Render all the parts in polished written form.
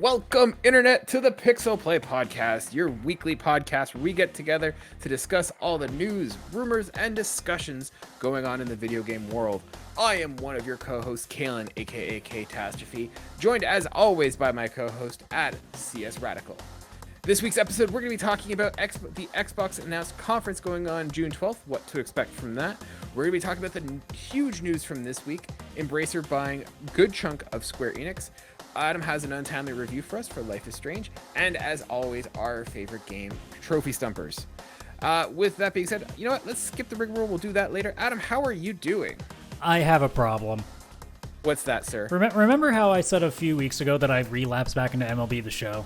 Welcome, Internet, to the PixelPlay podcast, your weekly podcast where we get together to discuss all the news, rumors, and discussions going on in the video game world. I am one of your co-hosts, Kaylan, aka Ktastrophy, joined as always by my co-host at CSRadical. This week's episode, we're going to be talking about the Xbox announced conference going on June 12th, what to expect from that. We're going to be talking about the huge news from this week, Embracer buying a good chunk of Square Enix. Adam has an Untimely review for us for Life is Strange, and as always, our favorite game, Trophy Stumpers. With that being said, you know what? Let's skip the rigmarole. We'll do that later. Adam, how are you doing? I have a problem. What's that, sir? Remember how I said a few weeks ago that I've relapsed back into MLB The Show?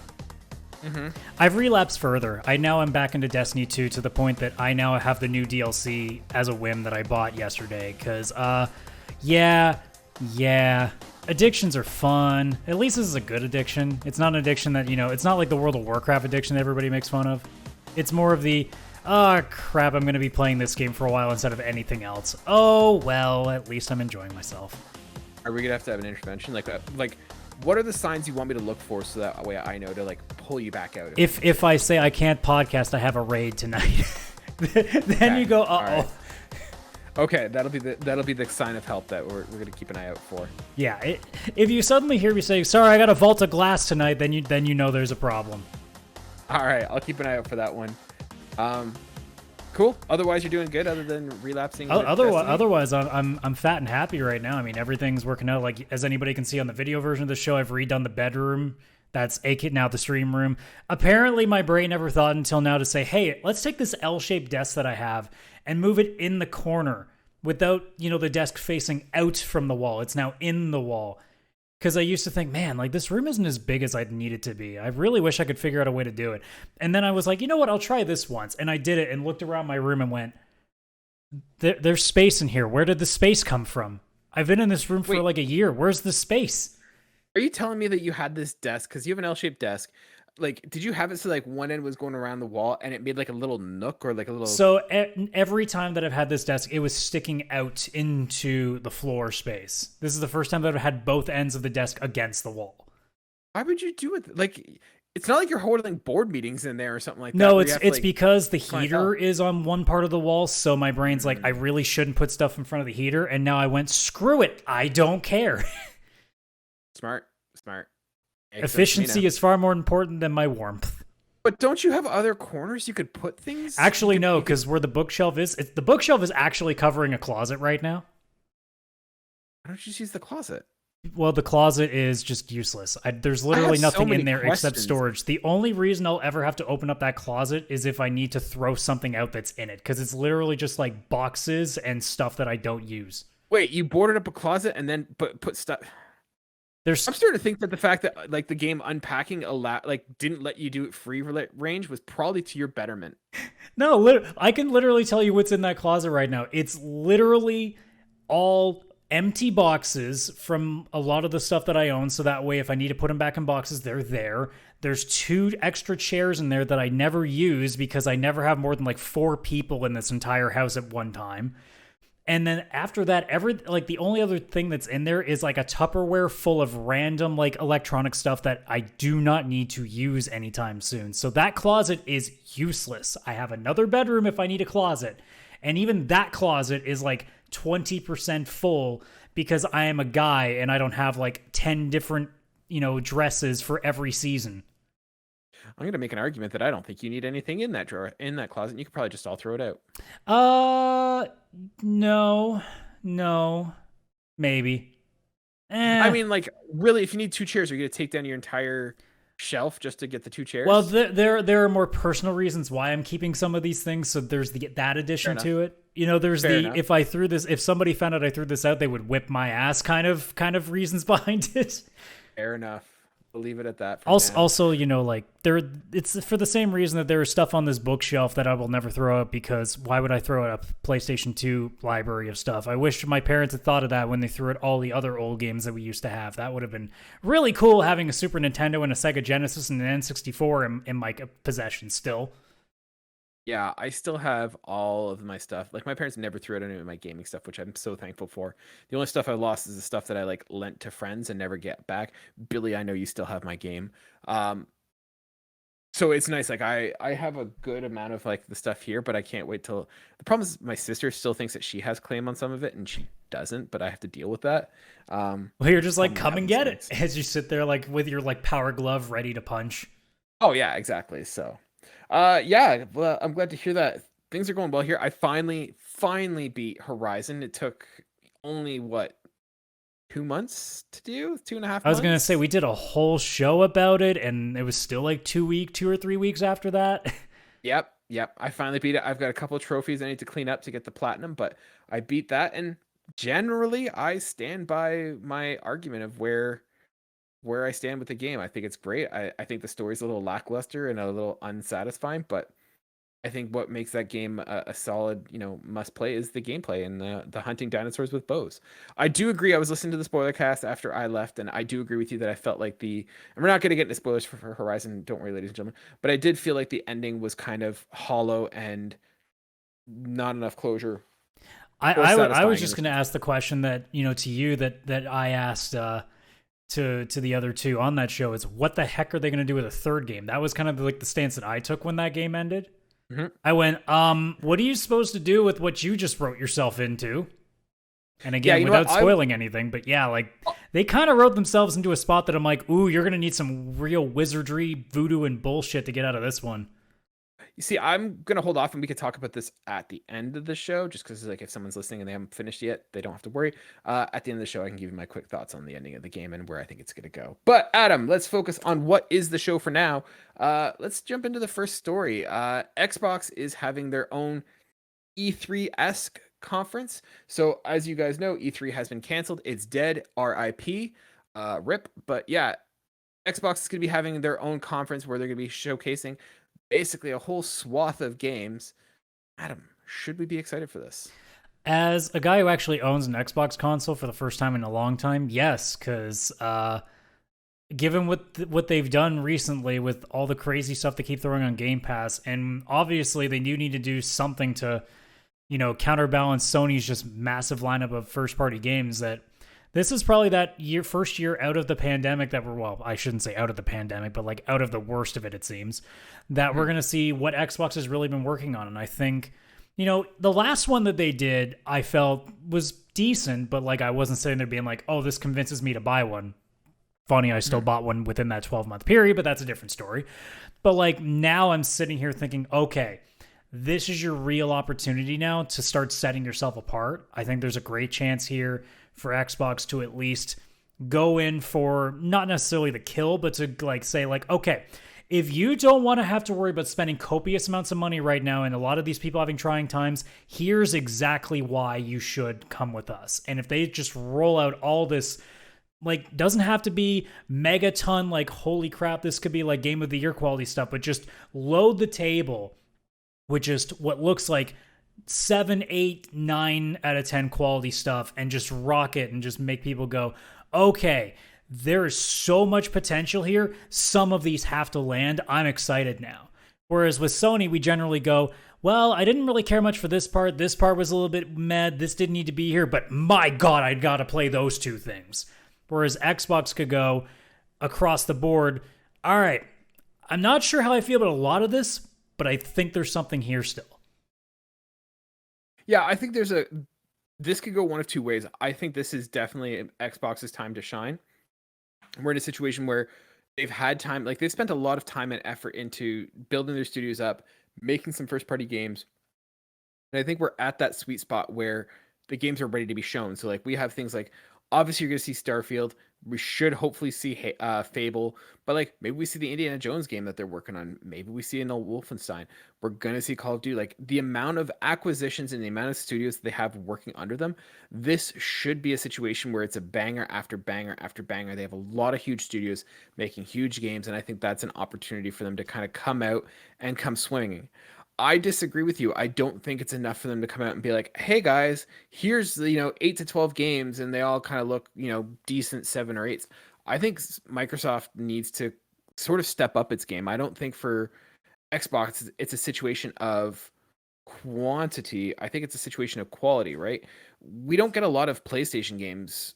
Mm-hmm. I've relapsed further. I now am back into Destiny 2 to the point that I now have the new DLC as a whim that I bought yesterday. Because, yeah. Addictions are fun. At least this is a good addiction. It's not an addiction that, it's not like the World of Warcraft addiction that everybody makes fun of. It's more of the, oh, crap, I'm going to be playing this game for a while instead of anything else. Oh, well, at least I'm enjoying myself. Are we going to have an intervention? Like, what are the signs you want me to look for so that way I know to, pull you back out of it? If I say I can't podcast, I have a raid tonight. Then okay. You go, uh-oh. Right. Okay, that'll be the sign of help that we're gonna keep an eye out for. Yeah, if you suddenly hear me say, "Sorry, I got a vault of glass tonight," then you know there's a problem. All right, I'll keep an eye out for that one. Cool. Otherwise, you're doing good, other than relapsing. Otherwise, I'm fat and happy right now. I mean, everything's working out. Like as anybody can see on the video version of the show, I've redone the bedroom. That's now the stream room. Apparently, my brain never thought until now to say, "Hey, let's take this L-shaped desk that I have and move it in the corner without, the desk facing out from the wall. It's now in the wall." Because I used to think, man, this room isn't as big as I'd need it to be. I really wish I could figure out a way to do it. And then I was like, you know what? I'll try this once. And I did it and looked around my room and went, there's space in here. Where did the space come from? I've been in this room for a year. Where's the space? Are you telling me that you had this desk, because you have an L-shaped desk, did you have it so one end was going around the wall and it made a little nook or a little... So every time that I've had this desk, it was sticking out into the floor space. This is the first time that I've had both ends of the desk against the wall. Why would you do it? It's not like you're holding board meetings in there or something like that. No, it's because the heater is on one part of the wall, so my brain's I really shouldn't put stuff in front of the heater, and now I went, screw it, I don't care. Smart. Efficiency is far more important than my warmth. But don't you have other corners you could put things? Actually, no, because where the bookshelf is, the bookshelf is actually covering a closet right now. Why don't you just use the closet? Well, the closet is just useless. There's literally nothing in there except storage. The only reason I'll ever have to open up that closet is if I need to throw something out that's in it, because it's literally just boxes and stuff that I don't use. Wait, you boarded up a closet and then put stuff... I'm starting to think that the fact that the game unpacking didn't let you do it free range was probably to your betterment. No, I can literally tell you what's in that closet right now. It's literally all empty boxes from a lot of the stuff that I own, so that way if I need to put them back in boxes, they're there. There's 2 extra chairs in there that I never use because I never have more than 4 people in this entire house at one time. And then after that, the only other thing that's in there is a Tupperware full of random electronic stuff that I do not need to use anytime soon. So that closet is useless. I have another bedroom if I need a closet. And even that closet is 20% full because I am a guy and I don't have 10 different, dresses for every season. I'm going to make an argument that I don't think you need anything in that drawer, in that closet. And you could probably just all throw it out. No, maybe. I mean, really, if you need 2 chairs, are you going to take down your entire shelf just to get the 2 chairs? Well, there are more personal reasons why I'm keeping some of these things. So there's that addition to it. There's if somebody found out I threw this out, they would whip my ass kind of reasons behind it. Fair enough. We'll leave it at that. Also, it's for the same reason that there is stuff on this bookshelf that I will never throw out, because why would I throw out a PlayStation 2 library of stuff? I wish my parents had thought of that when they threw out all the other old games that we used to have. That would have been really cool, having a Super Nintendo and a Sega Genesis and an N64 in my possession still. Yeah, I still have all of my stuff. Like my parents never threw out any of my gaming stuff, which I'm so thankful for. The only stuff I lost is the stuff that I like lent to friends and never get back. Billy, I know you still have my game. Um, so it's nice. Like I have a good amount of like the stuff here, but I can't wait till the problem is my sister still thinks that she has claim on some of it and she doesn't, but I have to deal with that. Well, you're just like, Problem with come and having get it siblings. as you sit there like with your like power glove ready to punch. Oh yeah, exactly. So, yeah, well, I'm glad to hear that things are going well here. I finally beat Horizon. It took only what 2 months to do, two and a half I was gonna say months. we did a whole show about it, and it was still like 2 or 3 weeks after that. Yep. I finally beat it. I've got a couple of trophies I need to clean up to get the platinum, but I beat that, and generally I stand by my argument of where I stand with the game. I think it's great. I think the story's a little lackluster and a little unsatisfying, but I think what makes that game a solid, must play is the gameplay and the hunting dinosaurs with bows. I do agree. I was listening to the spoiler cast after I left, and I do agree with you that I felt like and we're not going to get into spoilers for Horizon, don't worry, ladies and gentlemen, but I did feel like the ending was kind of hollow and not enough closure or I was satisfying in just the gonna sense. ask the question that to you that I asked to the other two on that show is what the heck are they gonna do with a third game? That was kind of like the stance that I took when that game ended. Mhm. I went, what are you supposed to do with what you just wrote yourself into? And Yeah, again, you know what? without spoiling anything, but yeah, like they kind of wrote themselves into a spot that I'm like, ooh, you're gonna need some real wizardry, voodoo, and bullshit to get out of this one. You see, I'm gonna hold off, and we could talk about this at the end of the show, just because like if someone's listening and they haven't finished yet, they don't have to worry. At the end of the show, I can give you my quick thoughts on the ending of the game and where I think it's gonna go. But Adam, let's focus on what is the show for now. Let's jump into the first story. Xbox is having their own E3-esque conference. So as you guys know, E3 has been canceled. It's dead. RIP. Rip. But yeah, Xbox is going to be having their own conference where they're going to be showcasing basically a whole swath of games. Adam, should we be excited for this? As a guy who actually owns an Xbox console for the first time in a long time, yes, because given what they've done recently with all the crazy stuff they keep throwing on Game Pass, and obviously they do need to do something to counterbalance Sony's just massive lineup of first party games. That this is probably that first year out of the pandemic that I shouldn't say out of the pandemic, but like out of the worst of it, it seems, that we're going to see what Xbox has really been working on. And I think, the last one that they did, I felt was decent, but like I wasn't sitting there being like, oh, this convinces me to buy one. Funny, I still bought one within that 12-month period, but that's a different story. But like now I'm sitting here thinking, okay, this is your real opportunity now to start setting yourself apart. I think there's a great chance here for Xbox to at least go in for not necessarily the kill, but to like say like, okay, if you don't want to have to worry about spending copious amounts of money right now and a lot of these people having trying times, here's exactly why you should come with us. And if they just roll out all this, like, doesn't have to be megaton, like, holy crap, this could be like game of the year quality stuff, but just load the table with just what looks like 7, 8, 9 out of 10 quality stuff and just rock it and just make people go, okay, there is so much potential here. Some of these have to land. I'm excited now. Whereas with Sony, we generally go, well, I didn't really care much for this part. This part was a little bit meh. This didn't need to be here, but my God, I'd got to play those two things. Whereas Xbox could go across the board, all right, I'm not sure how I feel about a lot of this, but I think there's something here still. Yeah, I think this could go one of two ways. I think this is definitely Xbox's time to shine. We're in a situation where they've had time, like they've spent a lot of time and effort into building their studios up, making some first party games. And I think we're at that sweet spot where the games are ready to be shown. So like we have things like obviously you're going to see Starfield. We should hopefully see Fable, but like maybe we see the Indiana Jones game that they're working on. Maybe we see an old Wolfenstein. We're going to see Call of Duty. Like the amount of acquisitions and the amount of studios they have working under them, this should be a situation where it's a banger after banger after banger. They have a lot of huge studios making huge games, and I think that's an opportunity for them to kind of come out and come swinging. I disagree with you. I don't think it's enough for them to come out and be like, "Hey guys, here's 8 to 12 games and they all kind of look, decent 7 or 8s." I think Microsoft needs to sort of step up its game. I don't think for Xbox, it's a situation of quantity. I think it's a situation of quality, right? We don't get a lot of PlayStation games.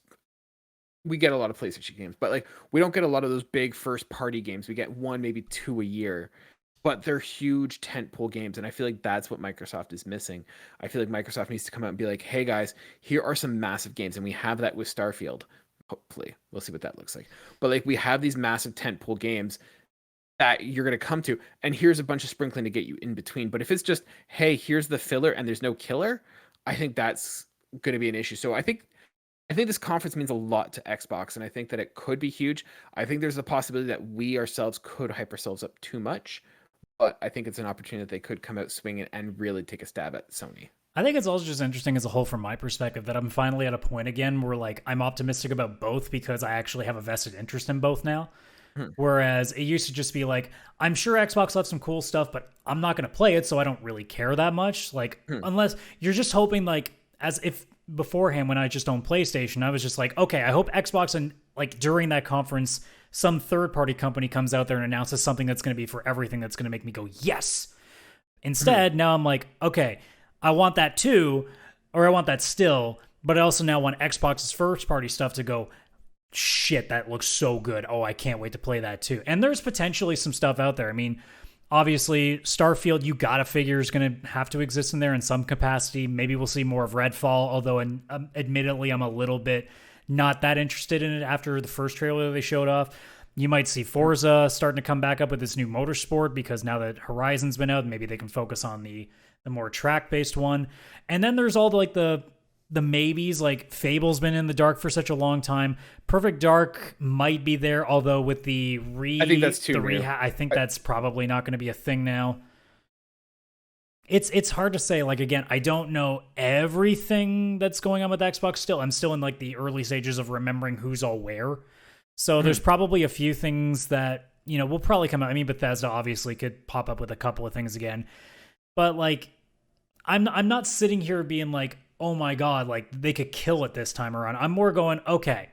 We get a lot of PlayStation games, but like we don't get a lot of those big first party games. We get one, maybe two a year, but they're huge tentpole games. And I feel like that's what Microsoft is missing. I feel like Microsoft needs to come out and be like, hey guys, here are some massive games. And we have that with Starfield. Hopefully, we'll see what that looks like. But like we have these massive tentpole games that you're going to come to, and here's a bunch of sprinkling to get you in between. But if it's just, hey, here's the filler and there's no killer, I think that's going to be an issue. So I think this conference means a lot to Xbox, and I think that it could be huge. I think there's a possibility that we ourselves could hype ourselves up too much, but I think it's an opportunity that they could come out swinging and really take a stab at Sony. I think it's also just interesting as a whole from my perspective that I'm finally at a point again where like I'm optimistic about both because I actually have a vested interest in both now. Whereas it used to just be like, I'm sure Xbox will have some cool stuff, but I'm not going to play it, so I don't really care that much. Like, unless you're just hoping, like, as if beforehand when I just owned PlayStation, I was just like, okay, I hope Xbox and, like, during that conference, some third-party company comes out there and announces something that's going to be for everything that's going to make me go, yes! Instead, now I'm like, okay, I want that too, or I want that still, but I also now want Xbox's first-party stuff to go, shit, that looks so good. Oh, I can't wait to play that too. And there's potentially some stuff out there. I mean, obviously, Starfield, you gotta figure is gonna have to exist in there in some capacity. Maybe we'll see more of Redfall, although admittedly, I'm a little bit not that interested in it after the first trailer they showed off. You might see Forza starting to come back up with this new motorsport because now that Horizon's been out, maybe they can focus on the more track-based one. And then there's all the maybes, like Fable's been in the dark for such a long time. Perfect Dark might be there, although with the I think that's too new. I think that's probably not going to be a thing now. It's hard to say. Like, again, I don't know everything that's going on with Xbox still. I'm still in like the early stages of remembering who's all where. So there's probably a few things that, you know, will probably come out. I mean, Bethesda obviously could pop up with a couple of things again. But like, I'm not sitting here being like, oh my God, like they could kill it this time around. I'm more going, okay,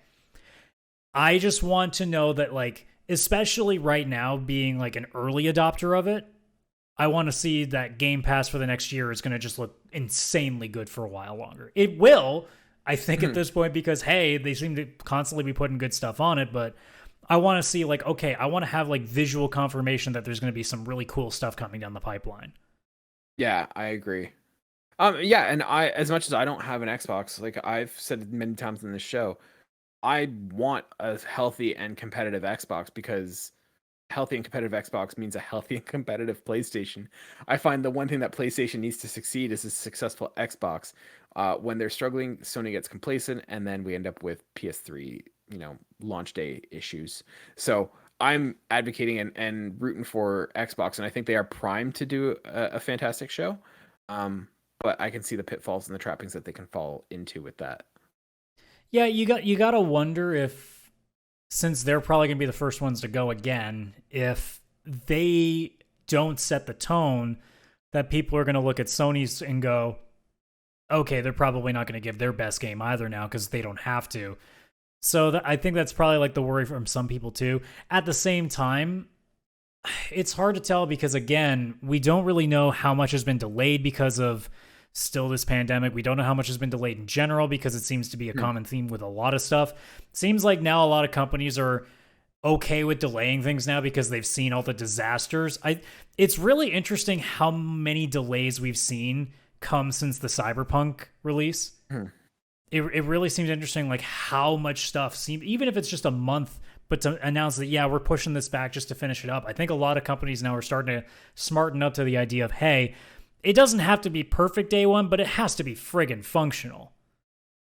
I just want to know that, like, especially right now being like an early adopter of it, I want to see that Game Pass for the next year is going to just look insanely good for a while longer. It will, I think, at this point, because, hey, they seem to constantly be putting good stuff on it, but I want to see, like, okay, I want to have like visual confirmation that there's going to be some really cool stuff coming down the pipeline. Yeah, I agree. Yeah, and I, as much as I don't have an Xbox, like I've said many times in this show, I want a healthy and competitive Xbox because healthy and competitive Xbox means a healthy and competitive PlayStation. I find the one thing that PlayStation needs to succeed is a successful Xbox. When they're struggling, Sony gets complacent, and then we end up with PS3, launch day issues. So I'm advocating and rooting for Xbox, and I think they are primed to do a fantastic show. But I can see the pitfalls and the trappings that they can fall into with that. Yeah, you got to wonder if, since they're probably going to be the first ones to go again, if they don't set the tone, that people are going to look at Sony's and go, okay, they're probably not going to give their best game either now because they don't have to. So I think that's probably like the worry from some people too. At the same time, it's hard to tell because, again, we don't really know how much has been delayed because of still this pandemic. We don't know how much has been delayed in general because it seems to be a common theme with a lot of stuff. It seems like now a lot of companies are okay with delaying things now because they've seen all the disasters. It's really interesting how many delays we've seen come since the Cyberpunk release. It really seems interesting, like how much stuff seems, even if it's just a month, but to announce that, yeah, we're pushing this back just to finish it up. I think a lot of companies now are starting to smarten up to the idea of, hey, it doesn't have to be perfect day one, but it has to be friggin' functional.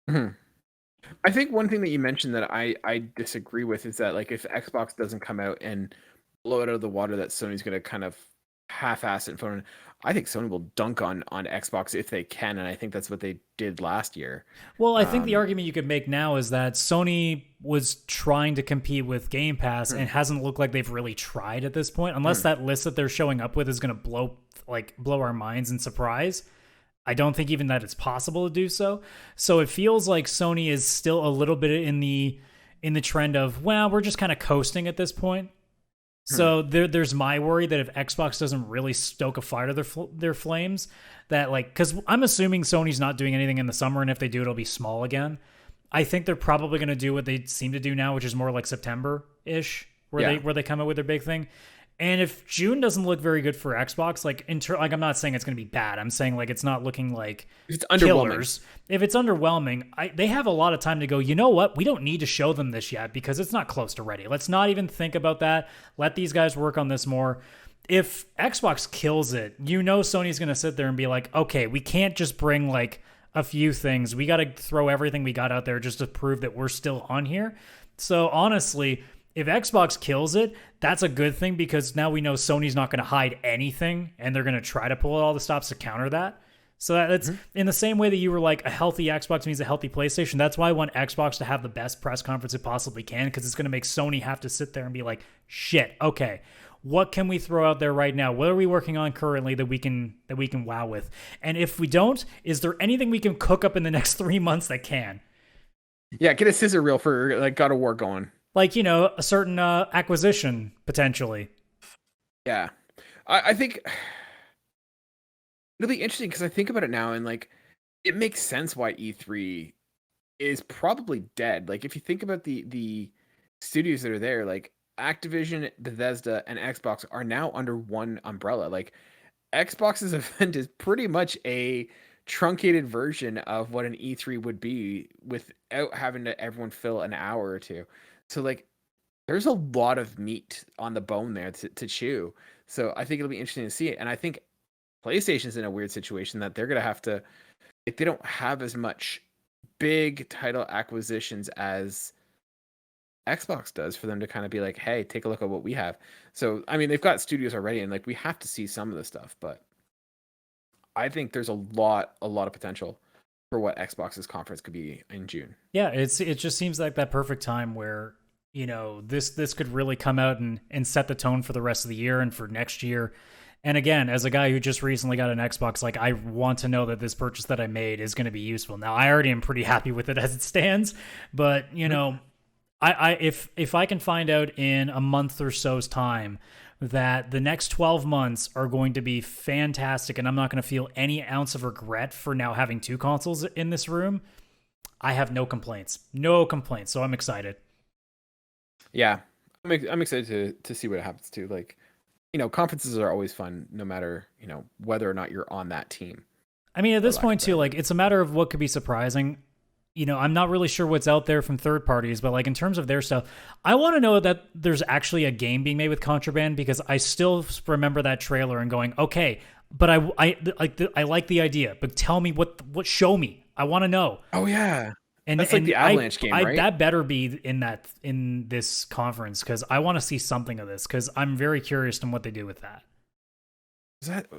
I think one thing that you mentioned that I disagree with is that, like, if Xbox doesn't come out and blow it out of the water, that Sony's going to kind of half-ass it in front of, I think Sony will dunk on Xbox if they can, and I think that's what they did last year. Well, I think the argument you could make now is that Sony was trying to compete with Game Pass and hasn't looked like they've really tried at this point, unless that list that they're showing up with is going to blow our minds in surprise. I don't think even that it's possible to do so. So it feels like Sony is still a little bit in the trend of, well, we're just kind of coasting at this point. So there's my worry that if Xbox doesn't really stoke a fire to their flames, that like, because I'm assuming Sony's not doing anything in the summer, and if they do, it'll be small again. I think they're probably going to do what they seem to do now, which is more like September-ish, where they come out with their big thing. And if June doesn't look very good for Xbox, like like I'm not saying it's going to be bad. I'm saying like it's not looking like it's underwhelming. Killers. If it's underwhelming, they have a lot of time to go, you know what? We don't need to show them this yet because it's not close to ready. Let's not even think about that. Let these guys work on this more. If Xbox kills it, you know Sony's going to sit there and be like, okay, we can't just bring like a few things. We got to throw everything we got out there just to prove that we're still on here. So honestly, if Xbox kills it, that's a good thing because now we know Sony's not going to hide anything and they're going to try to pull all the stops to counter that. So that's in the same way that you were like a healthy Xbox means a healthy PlayStation. That's why I want Xbox to have the best press conference it possibly can, because it's going to make Sony have to sit there and be like, shit, okay, what can we throw out there right now? What are we working on currently that we can wow with? And if we don't, is there anything we can cook up in the next 3 months that can? Yeah, get a scissor reel for like God of War going. Like, you know, a certain acquisition, potentially. Yeah. I think it'll be interesting because I think about it now and, like, it makes sense why E3 is probably dead. Like, if you think about the studios that are there, like, Activision, Bethesda, and Xbox are now under one umbrella. Like, Xbox's event is pretty much a truncated version of what an E3 would be without having to everyone fill an hour or two. So like there's a lot of meat on the bone there to chew. So I think it'll be interesting to see it. And I think PlayStation's in a weird situation that they're gonna have to, if they don't have as much big title acquisitions as Xbox does, for them to kind of be like, hey, take a look at what we have. So I mean they've got studios already and like we have to see some of the stuff, but I think there's a lot of potential for what Xbox's conference could be in June. Yeah, it just seems like that perfect time where, you know, this could really come out and set the tone for the rest of the year and for next year. And again, as a guy who just recently got an Xbox, like I want to know that this purchase that I made is going to be useful. Now, I already am pretty happy with it as it stands, but you know, if I can find out in a month or so's time that the next 12 months are going to be fantastic and I'm not going to feel any ounce of regret for now having two consoles in this room, I have no complaints. No complaints. So I'm excited. Yeah. I'm excited to see what happens too. Like, you know, conferences are always fun no matter, you know, whether or not you're on that team. I mean, at this point too, like it's a matter of what could be surprising. You know, I'm not really sure what's out there from third parties, but like in terms of their stuff, I want to know that there's actually a game being made with Contraband, because I still remember that trailer and going, okay, but I like the idea, but tell me what show me. I want to know. Oh yeah, and that's like the Avalanche game, right? That better be in this conference, because I want to see something of this, because I'm very curious on what they do with that.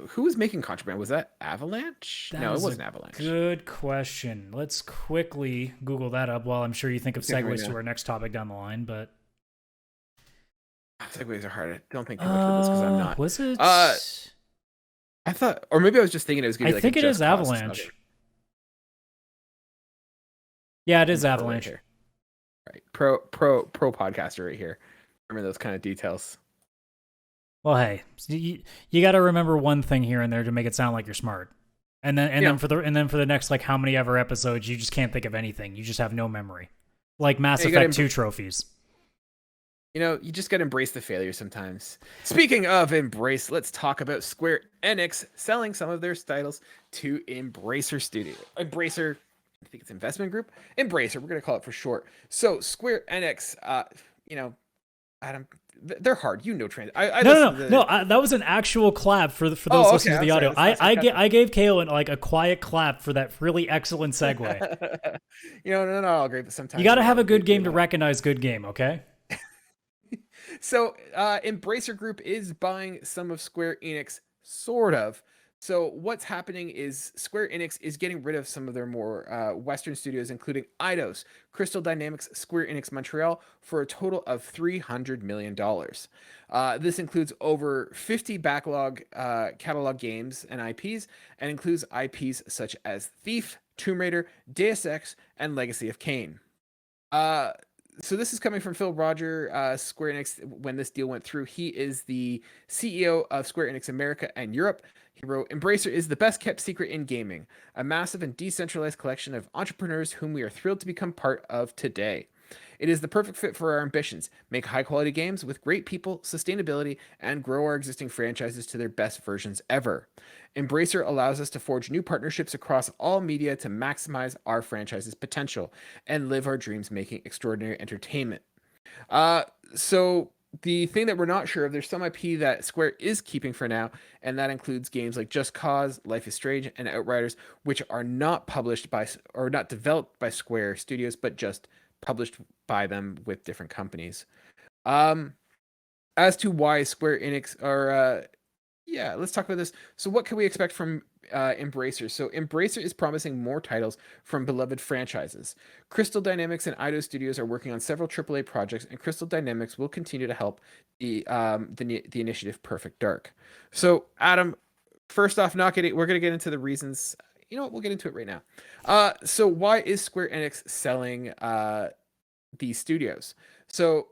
Who was making Contraband? Was that Avalanche? No, it wasn't Avalanche. Good question. Let's quickly Google that up while I'm sure you think of segues to our next topic down the line. But segues are hard. I don't think too much of this because I'm not. Was it? I thought, or maybe I was just thinking it was going to be. I think it is Avalanche. Yeah, it is Avalanche. Right, pro podcaster right here. Remember those kind of details. Well, hey, you got to remember one thing here and there to make it sound like you're smart, and then for the next like how many ever episodes, you just can't think of anything. You just have no memory, like Mass Effect 2 trophies. You know, you just got to embrace the failure sometimes. Speaking of embrace, let's talk about Square Enix selling some of their titles to Embracer Studio. Embracer, I think it's investment group. Embracer, we're gonna call it for short. So Square Enix, you know, Adam. They're hard, you know. No. That was an actual clap for those listening to the audio. I gave Kaylan like a quiet clap for that really excellent segue. You know, no, I'll agree. But sometimes you got to have a good game to recognize good game. Okay. So, Embracer Group is buying some of Square Enix, sort of. So what's happening is Square Enix is getting rid of some of their more Western studios, including Eidos, Crystal Dynamics, Square Enix Montreal, for a total of $300 million. This includes over 50 backlog catalog games and IPs, and includes IPs such as Thief, Tomb Raider, Deus Ex, and Legacy of Kain. so this is coming from Phil Roger, Square Enix. When this deal went through, he is the CEO of Square Enix America and Europe. He wrote, Embracer is the best kept secret in gaming, a massive and decentralized collection of entrepreneurs whom we are thrilled to become part of today. It is the perfect fit for our ambitions, make high quality games with great people, sustainability, and grow our existing franchises to their best versions ever. Embracer allows us to forge new partnerships across all media to maximize our franchise's potential and live our dreams making extraordinary entertainment. So the thing that we're not sure of, there's some IP that Square is keeping for now, and that includes games like Just Cause, Life is Strange, and Outriders, which are not published by or not developed by Square Studios, but just published by them with different companies. As to why Square Enix are yeah, let's talk about this. So what can we expect from Embracer? So Embracer is promising more titles from beloved franchises. Crystal Dynamics and Eidos Studios are working on several AAA projects, and Crystal Dynamics will continue to help the initiative Perfect Dark. So Adam, first off, we're gonna get into the reasons. You know what? We'll get into it right now. So why is Square Enix selling these studios? So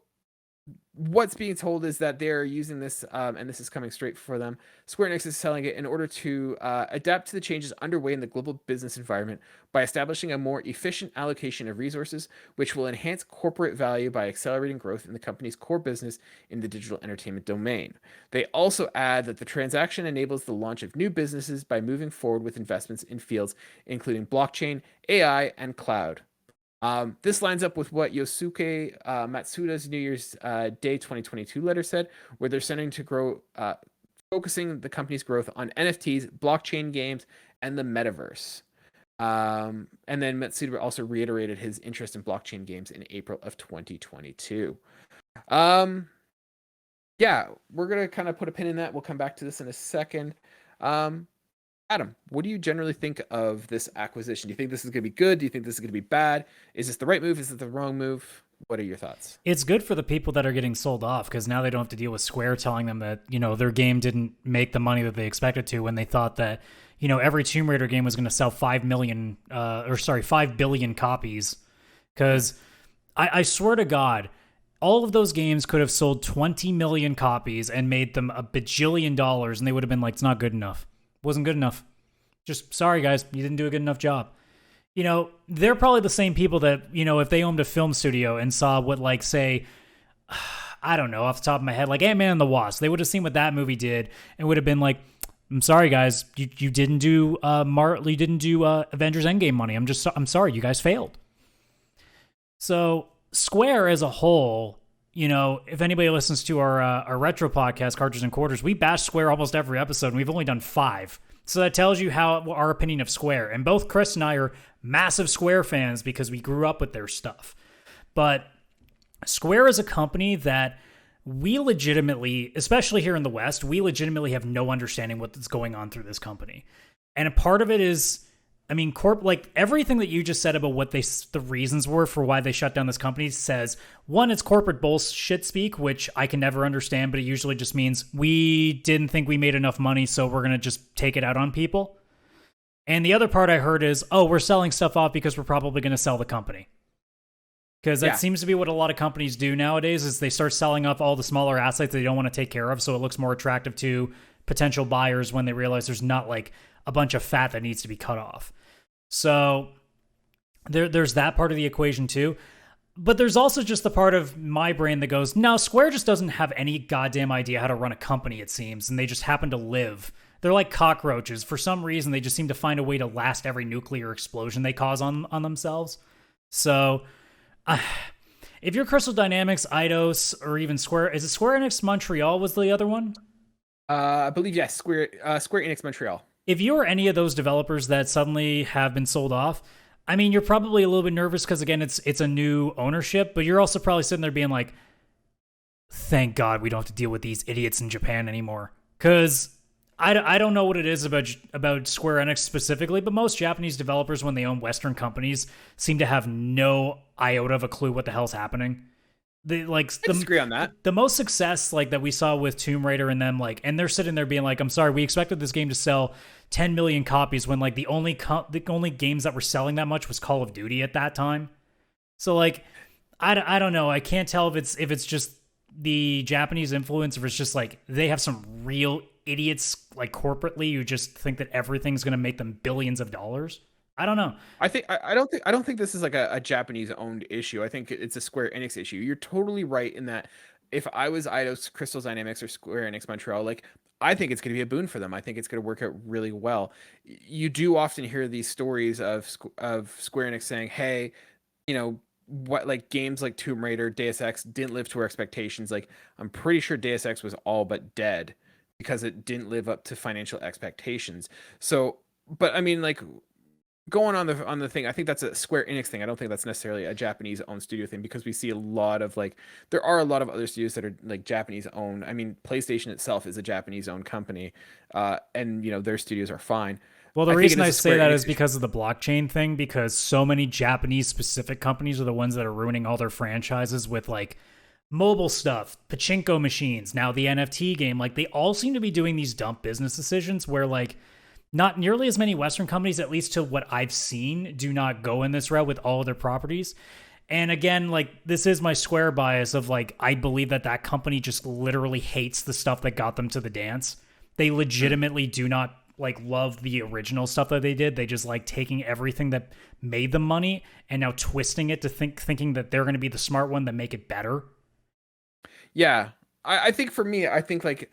what's being told is that they're using this, and this is coming straight for them. Square Enix is selling it in order to adapt to the changes underway in the global business environment by establishing a more efficient allocation of resources, which will enhance corporate value by accelerating growth in the company's core business in the digital entertainment domain. They also add that the transaction enables the launch of new businesses by moving forward with investments in fields including blockchain, AI, and cloud. This lines up with what Yosuke Matsuda's New Year's Day 2022 letter said, where they're sending to grow, focusing the company's growth on NFTs, blockchain games, and the metaverse. And then Matsuda also reiterated his interest in blockchain games in April of 2022. Yeah, we're going to kind of put a pin in that. We'll come back to this in a second. Adam, what do you generally think of this acquisition? Do you think this is going to be good? Do you think this is going to be bad? Is this the right move? Is it the wrong move? What are your thoughts? It's good for the people that are getting sold off because now they don't have to deal with Square telling them that, their game didn't make the money that they expected to when they thought that, every Tomb Raider game was going to sell 5 billion copies. Because I swear to God, all of those games could have sold 20 million copies and made them $1 bajillion, and they would have been like, it's not good enough. Wasn't good enough. Just sorry, guys, you didn't do a good enough job. They're probably the same people that, if they owned a film studio and saw what, like, say, I don't know, off the top of my head, like Ant-Man and the Wasp, they would have seen what that movie did and would have been like, I'm sorry, guys, you didn't do Avengers Endgame money. I'm sorry, you guys failed. So Square as a whole, if anybody listens to our retro podcast, Cartridge and Quarters, we bash Square almost every episode, and we've only done 5. So that tells you how our opinion of Square. And both Chris and I are massive Square fans because we grew up with their stuff. But Square is a company that we legitimately, especially here in the West, we legitimately have no understanding what's going on through this company. And a part of it is, like everything that you just said about what the reasons were for why they shut down this company says, one, it's corporate bullshit speak, which I can never understand, but it usually just means we didn't think we made enough money, so we're going to just take it out on people. And the other part I heard is, we're selling stuff off because we're probably going to sell the company. Because that seems to be what a lot of companies do nowadays, is they start selling off all the smaller assets they don't want to take care of, so it looks more attractive to potential buyers when they realize there's not like a bunch of fat that needs to be cut off. So there's that part of the equation too. But there's also just the part of my brain that goes, no, Square just doesn't have any goddamn idea how to run a company, it seems, and they just happen to live. They're like cockroaches. For some reason, they just seem to find a way to last every nuclear explosion they cause on themselves. So if you're Crystal Dynamics, Eidos, or even Square, is it Square Enix Montreal was the other one? I believe, yes, Square Enix Montreal. If you're any of those developers that suddenly have been sold off, you're probably a little bit nervous because, again, it's a new ownership, but you're also probably sitting there being like, thank God we don't have to deal with these idiots in Japan anymore. Because I don't know what it is about Square Enix specifically, but most Japanese developers, when they own Western companies, seem to have no iota of a clue what the hell's happening. I disagree on that. The most success that we saw with Tomb Raider and them, and they're sitting there being like, I'm sorry, we expected this game to sell 10 million copies when the only games that were selling that much was Call of Duty at that time. So I don't know. I can't tell if it's just the Japanese influence, or if it's just like they have some real idiots like corporately who just think that everything's going to make them billions of dollars. I don't know. I don't think this is like a Japanese owned issue. I think it's a Square Enix issue. You're totally right in that if I was Eidos Crystal Dynamics or Square Enix Montreal, like I think it's going to be a boon for them. I think it's going to work out really well. You do often hear these stories of Square Enix saying, "Hey, you know, what like games like Tomb Raider, Deus Ex didn't live to our expectations." Like I'm pretty sure Deus Ex was all but dead because it didn't live up to financial expectations. So, but I mean, like going on the thing, I think that's a Square Enix thing. I don't think that's necessarily a Japanese owned studio thing because we see a lot of like there are a lot of other studios that are like Japanese owned. I mean, PlayStation itself is a Japanese owned company, and their studios are fine. Well, the I think it reason is I a say Square that Enix is because of the blockchain thing, because so many Japanese specific companies are the ones that are ruining all their franchises with like mobile stuff, pachinko machines, now the NFT game. Like they all seem to be doing these dumb business decisions where like not nearly as many Western companies, at least to what I've seen, do not go in this route with all of their properties. And again, like this is my Square bias of like I believe that that company just literally hates the stuff that got them to the dance. They legitimately do not like love the original stuff that they did. They just like taking everything that made them money and now twisting it to thinking that they're going to be the smart one that make it better. Yeah, I think for me, I think like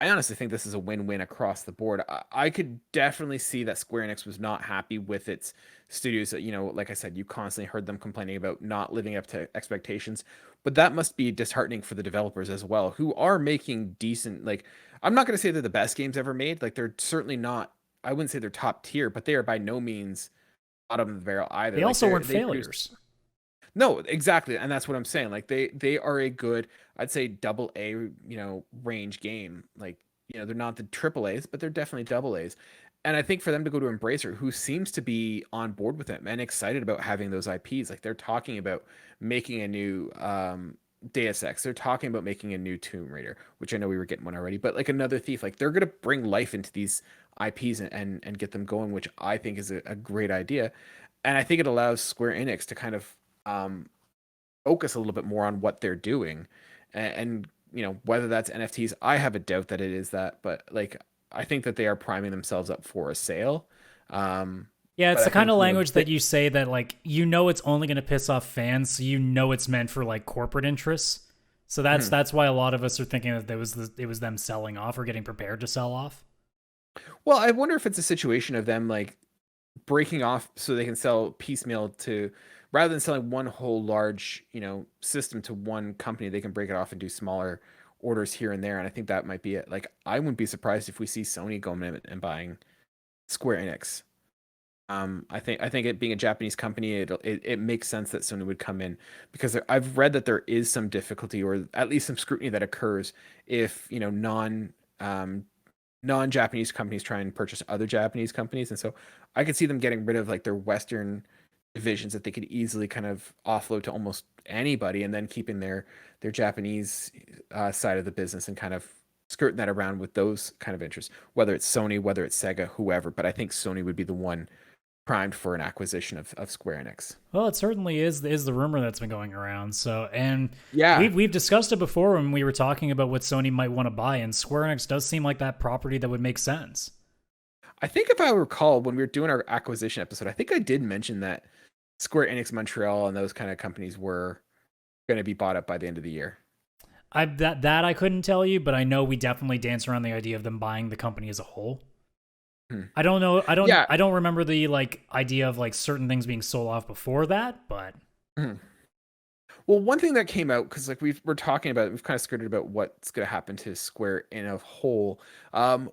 I honestly think this is a win-win across the board. I could definitely see that Square Enix was not happy with its studios. That like I said, you constantly heard them complaining about not living up to expectations, but that must be disheartening for the developers as well, who are making decent. Like, I'm not going to say they're the best games ever made. Like, they're certainly not. I wouldn't say they're top tier, but they are by no means bottom of the barrel either. They Like, also weren't they produce failures. no, exactly, and that's what I'm saying. Like they are a good, I'd say double A, range game. Like, they're not the triple A's, but they're definitely double A's. And I think for them to go to Embracer, who seems to be on board with them and excited about having those IPs, like they're talking about making a new Deus Ex, they're talking about making a new Tomb Raider, which I know we were getting one already, but like another Thief, like they're gonna bring life into these IPs and get them going, which I think is a great idea. And I think it allows Square Enix to kind of um, focus a little bit more on what they're doing, and whether that's NFTs. I have a doubt that it is that, but like I think that they are priming themselves up for a sale. Um, Yeah, but it's I the kind think of language that you say that like it's only going to piss off fans, so it's meant for like corporate interests. So mhm. that's why a lot of us are thinking that it was them selling off or getting prepared to sell off. Well, I wonder if it's a situation of them like breaking off so they can sell piecemeal to rather than selling one whole large system to one company. They can break it off and do smaller orders here and there, and I think that might be it. Like I wouldn't be surprised if we see Sony going in and buying Square Enix. I think it being a Japanese company, it makes sense that Sony would come in because I've read that there is some difficulty or at least some scrutiny that occurs if um, non-Japanese companies try and purchase other Japanese companies, and so I could see them getting rid of like their Western divisions that they could easily kind of offload to almost anybody, and then keeping their Japanese side of the business and kind of skirting that around with those kind of interests, whether it's Sony, whether it's Sega, whoever. But I think Sony would be the one primed for an acquisition of Square Enix. Well, it certainly is the rumor that's been going around. So, and Yeah, we've discussed it before when we were talking about what Sony might want to buy, and Square Enix does seem like that property that would make sense. I think if I recall when we were doing our acquisition episode, I think I did mention that Square Enix Montreal and those kind of companies were going to be bought up by the end of the year. That I couldn't tell you, but I know we definitely dance around the idea of them buying the company as a whole. Hmm. I don't know. Yeah. I don't remember the like idea of like certain things being sold off before that, but Hmm. Well, one thing that came out because like we're talking about, we've kind of skirted about what's going to happen to Square in a whole. Um,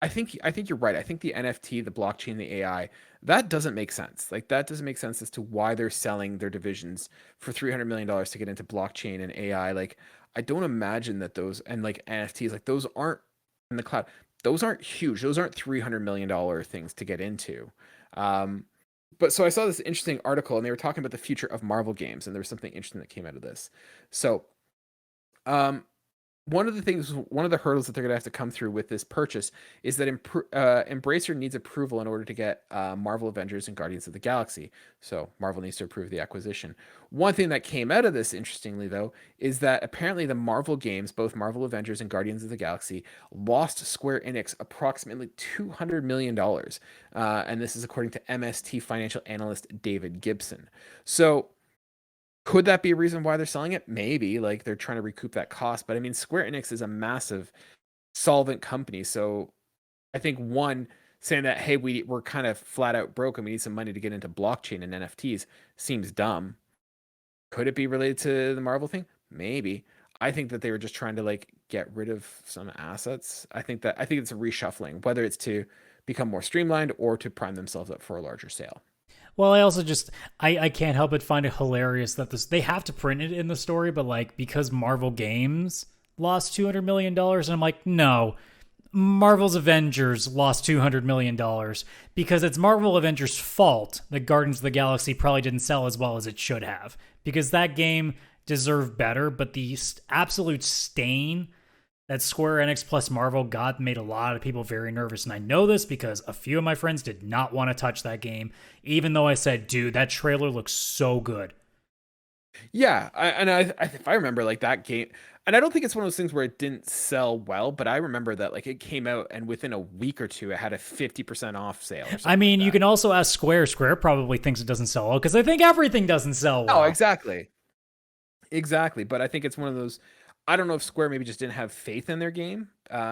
I think you're right. I think the NFT, the blockchain, the AI, that doesn't make sense. Like that doesn't make sense as to why they're selling their divisions for $300 million to get into blockchain and AI. Like I don't imagine that those and like NFTs, like those aren't in the cloud. Those aren't huge. Those aren't $300 million things to get into. Um, but so I saw this interesting article and they were talking about the future of Marvel games, and there was something interesting that came out of this. So um one of the hurdles that they're going to have to come through with this purchase is that Embracer needs approval in order to get Marvel Avengers and Guardians of the Galaxy. So Marvel needs to approve the acquisition. One thing that came out of this, interestingly though, is that apparently the Marvel games, both Marvel Avengers and Guardians of the Galaxy, lost Square Enix approximately $200 million. And this is according to MST financial analyst David Gibson. So could that be a reason why they're selling it? Maybe, like they're trying to recoup that cost. But I mean, Square Enix is a massive solvent company. So I think one saying that, hey, we're kind of flat out broke and we need some money to get into blockchain and NFTs seems dumb. Could it be related to the Marvel thing? Maybe. I think that they were just trying to like get rid of some assets. I think it's a reshuffling, whether it's to become more streamlined or to prime themselves up for a larger sale. Well, I also just I can't help but find it hilarious that they have to print it in the story, but like because Marvel Games lost $200 million, and I'm like, no, Marvel's Avengers lost $200 million because it's Marvel Avengers' fault that Guardians of the Galaxy probably didn't sell as well as it should have, because that game deserved better, but the absolute stain that Square Enix plus Marvel got made a lot of people very nervous. And I know this because a few of my friends did not want to touch that game, even though I said, dude, that trailer looks so good. Yeah, if I remember, like that game, and I don't think it's one of those things where it didn't sell well, but I remember that like it came out and within a week or two, it had a 50% off sale. I mean, you can also ask Square. Square probably thinks it doesn't sell well because I think everything doesn't sell well. Oh, exactly. But I think it's one of those. I don't know if Square maybe just didn't have faith in their game,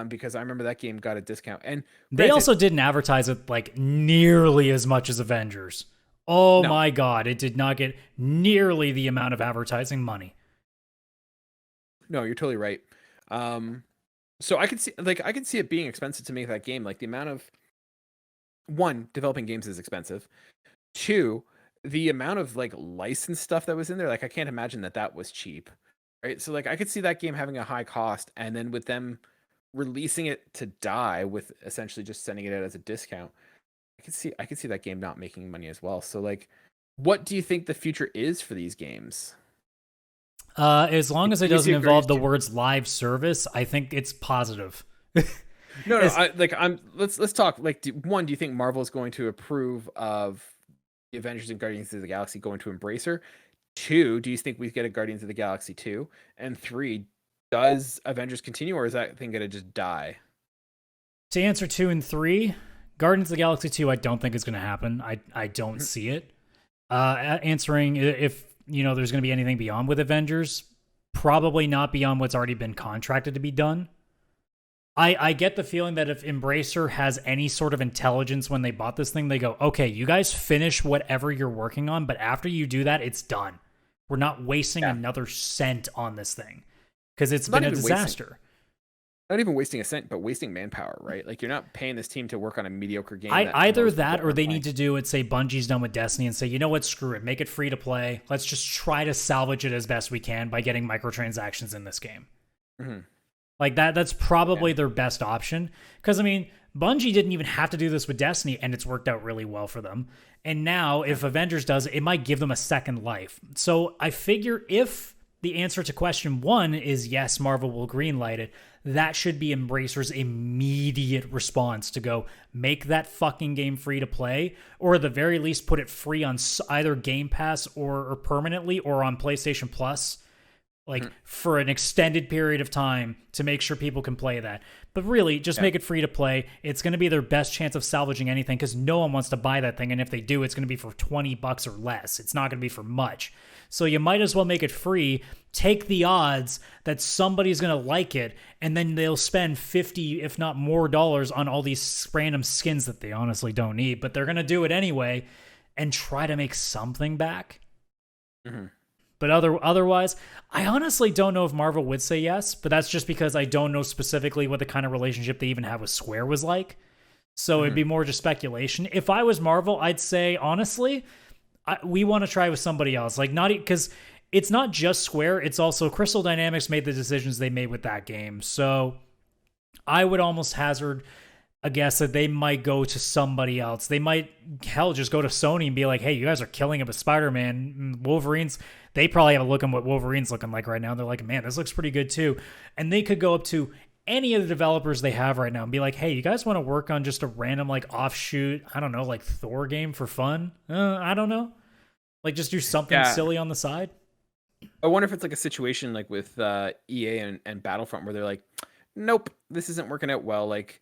because I remember that game got a discount, and they also didn't advertise it like nearly as much as Avengers. Oh my God, it did not get nearly the amount of advertising money. No, you're totally right. So I could see it being expensive to make that game. Like the amount of one, developing games is expensive. Two, the amount of like licensed stuff that was in there, like I can't imagine that was cheap. Right. So like I could see that game having a high cost, and then with them releasing it to die with essentially just sending it out as a discount, I could see that game not making money as well. So like, what do you think the future is for these games? As long as it doesn't involve the words live service, I think it's positive. No, let's talk. Like, do you think Marvel is going to approve of the Avengers and Guardians of the Galaxy going to Embracer? 2, do you think we get a Guardians of the Galaxy 2? And 3, does Avengers continue, or is that thing going to just die? To answer 2 and 3, Guardians of the Galaxy 2, I don't think is going to happen. I don't see it. Answering if there's going to be anything beyond with Avengers, probably not beyond what's already been contracted to be done. I get the feeling that if Embracer has any sort of intelligence when they bought this thing, they go, okay, you guys finish whatever you're working on, but after you do that, it's done. We're not wasting another cent on this thing because it's been a disaster. Not even wasting a cent, but wasting manpower, right? Like you're not paying this team to work on a mediocre game. Either that or they need to do it, say Bungie's done with Destiny and say, you know what, screw it. Make it free to play. Let's just try to salvage it as best we can by getting microtransactions in this game. Mm-hmm. Like that's probably their best option. Because, I mean, Bungie didn't even have to do this with Destiny, and it's worked out really well for them. And now, if Avengers does, it might give them a second life. So I figure if the answer to question 1 is yes, Marvel will greenlight it, that should be Embracer's immediate response to go make that fucking game free to play, or at the very least put it free on either Game Pass or permanently or on PlayStation Plus. Like for an extended period of time to make sure people can play that. But really, just make it free to play. It's going to be their best chance of salvaging anything because no one wants to buy that thing. And if they do, it's going to be for $20 or less. It's not going to be for much. So you might as well make it free. Take the odds that somebody's going to like it, and then they'll spend $50, if not more, dollars on all these random skins that they honestly don't need. But they're going to do it anyway and try to make something back. Mm-hmm. But otherwise, I honestly don't know if Marvel would say yes, but that's just because I don't know specifically what the kind of relationship they even have with Square was like. So it'd be more just speculation. If I was Marvel, I'd say, honestly, we want to try with somebody else. Like, not because it's not just Square, it's also Crystal Dynamics made the decisions they made with that game. So I would almost hazard a guess that they might go to somebody else. They might, hell, just go to Sony and be like, hey, you guys are killing it with Spider-Man. Wolverine's, they probably have a look at what Wolverine's looking like right now. They're like, man, this looks pretty good too. And they could go up to any of the developers they have right now and be like, hey, you guys want to work on just a random like offshoot, I don't know, like Thor game for fun? I don't know. Like just do something silly on the side. I wonder if it's like a situation like with EA and Battlefront where they're like, nope, this isn't working out well. Like,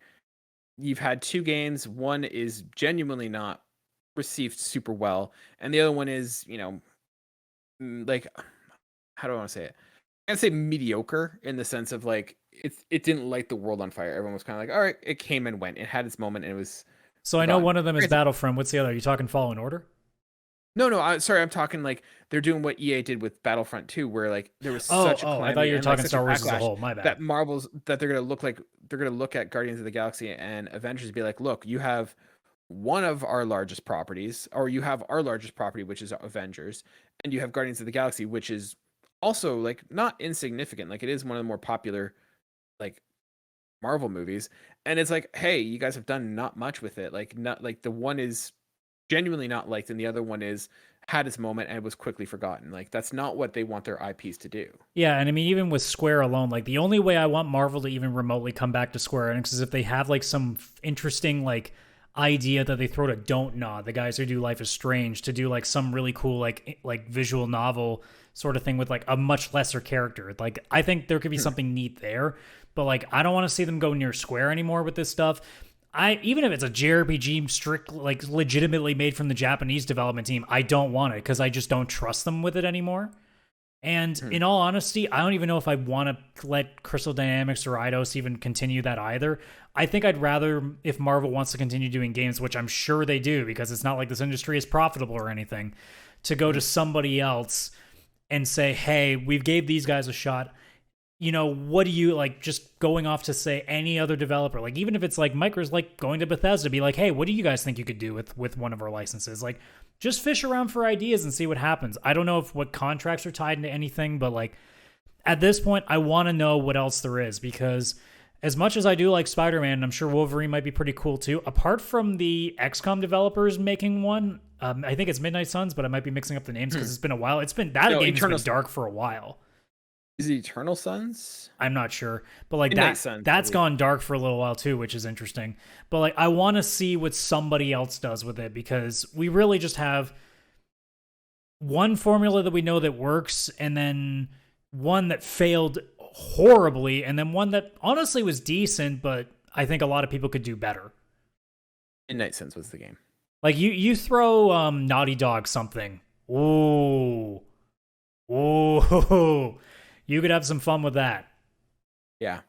you've had 2 games. One is genuinely not received super well, and the other one is, like, how do I want to say it? I'd say mediocre in the sense of like it didn't light the world on fire. Everyone was kind of like, all right, it came and went. It had its moment, and it was. So I know one of them is Battlefront. What's the other? Are you talking Fallen Order? No. Sorry, I'm talking like they're doing what EA did with Battlefront 2, where like there was such a calamity. I thought you were talking like, Star Wars as a whole. My bad. That Marvel's that they're gonna look at Guardians of the Galaxy and Avengers and be like, look, you have one of our largest properties, or you have our largest property, which is Avengers, and you have Guardians of the Galaxy, which is also like not insignificant. Like it is one of the more popular like Marvel movies, and it's like, hey, you guys have done not much with it. Like not like the one is genuinely not liked, and the other one is had its moment and was quickly forgotten. Like that's not what they want their IPs to do. Yeah, and I mean even with Square alone, like the only way I want Marvel to even remotely come back to Square Enix is if they have like some interesting like idea that they throw to Don't Nod, the guys who do Life is Strange, to do like some really cool like visual novel sort of thing with like a much lesser character. Like I think there could be something neat there, but like I don't want to see them go near Square anymore with this stuff. Even if it's a JRPG strict, like legitimately made from the Japanese development team, I don't want it because I just don't trust them with it anymore. And in all honesty, I don't even know if I want to let Crystal Dynamics or Eidos even continue that either. I think I'd rather, if Marvel wants to continue doing games, which I'm sure they do because it's not like this industry is profitable or anything, to go to somebody else and say, hey, we've gave these guys a shot. What do you like, just going off to say any other developer, like even if it's like Micro's like going to Bethesda, be like, hey, what do you guys think you could do with one of our licenses? Like just fish around for ideas and see what happens. I don't know if what contracts are tied into anything, but like at this point, I want to know what else there is, because as much as I do like Spider-Man, and I'm sure Wolverine might be pretty cool too, apart from the XCOM developers making one, I think it's Midnight Suns, but I might be mixing up the names because it's been a while. Game's been dark for a while. Is it Eternal Suns? I'm not sure, but like Suns, that's gone dark for a little while too, which is interesting. But like I want to see what somebody else does with it, because we really just have one formula that we know that works, and then one that failed horribly, and then one that honestly was decent, but I think a lot of people could do better. Midnight Suns was the game. Like you throw Naughty Dog something. Ooh. You could have some fun with that. Yeah.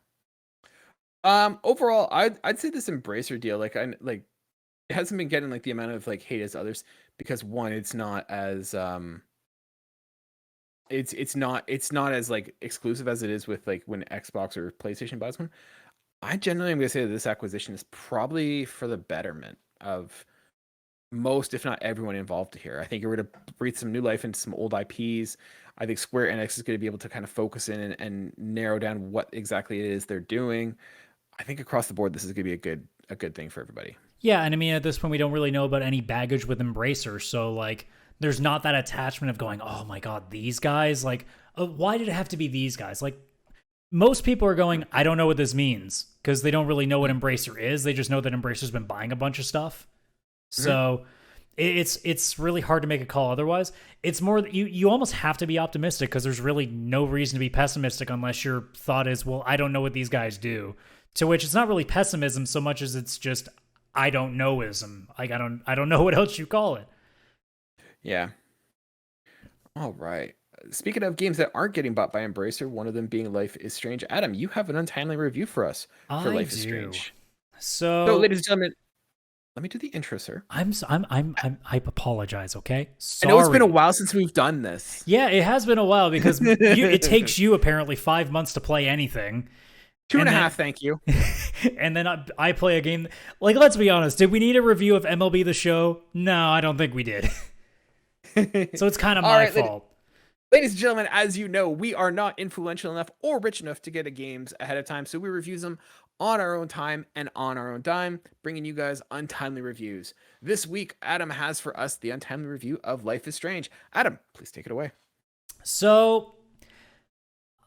Overall, I'd say this Embracer deal, like it hasn't been getting like the amount of like hate as others, because one, it's not as it's not as like exclusive as it is with like when Xbox or PlayStation buys one. I generally am gonna say that this acquisition is probably for the betterment of most, if not everyone involved here. I think we're going to breathe some new life into some old IPs. I think Square Enix is going to be able to kind of focus in and narrow down what exactly it is they're doing. I think across the board, this is going to be a good thing for everybody. Yeah, and I mean, at this point, we don't really know about any baggage with Embracer, so like, there's not that attachment of going, oh my god, these guys, like, why did it have to be these guys? Like, most people are going, I don't know what this means, because they don't really know what Embracer is. They just know that Embracer's been buying a bunch of stuff. So it's really hard to make a call otherwise. It's more that you almost have to be optimistic, because there's really no reason to be pessimistic unless your thought is, well, I don't know what these guys do. To which it's not really pessimism so much as it's just I don't know-ism. Like I don't know what else you call it. Yeah. All right. Speaking of games that aren't getting bought by Embracer, one of them being Life is Strange. Adam, you have an Untimely review for us for Life is Strange. So, ladies and gentlemen, let me do the intro, sir. I apologize, okay? Sorry. I know it's been a while since we've done this. Yeah, it has been a while, because it takes you apparently 5 months to play anything. 2.5, thank you. And then I play a game. Like, let's be honest, did we need a review of MLB The Show? No, I don't think we did. So it's kind of my fault. Ladies and gentlemen, as you know, we are not influential enough or rich enough to get games ahead of time, so we review them on our own time and on our own dime, bringing you guys untimely reviews. This week, Adam has for us the untimely review of Life is Strange. Adam, please take it away. So,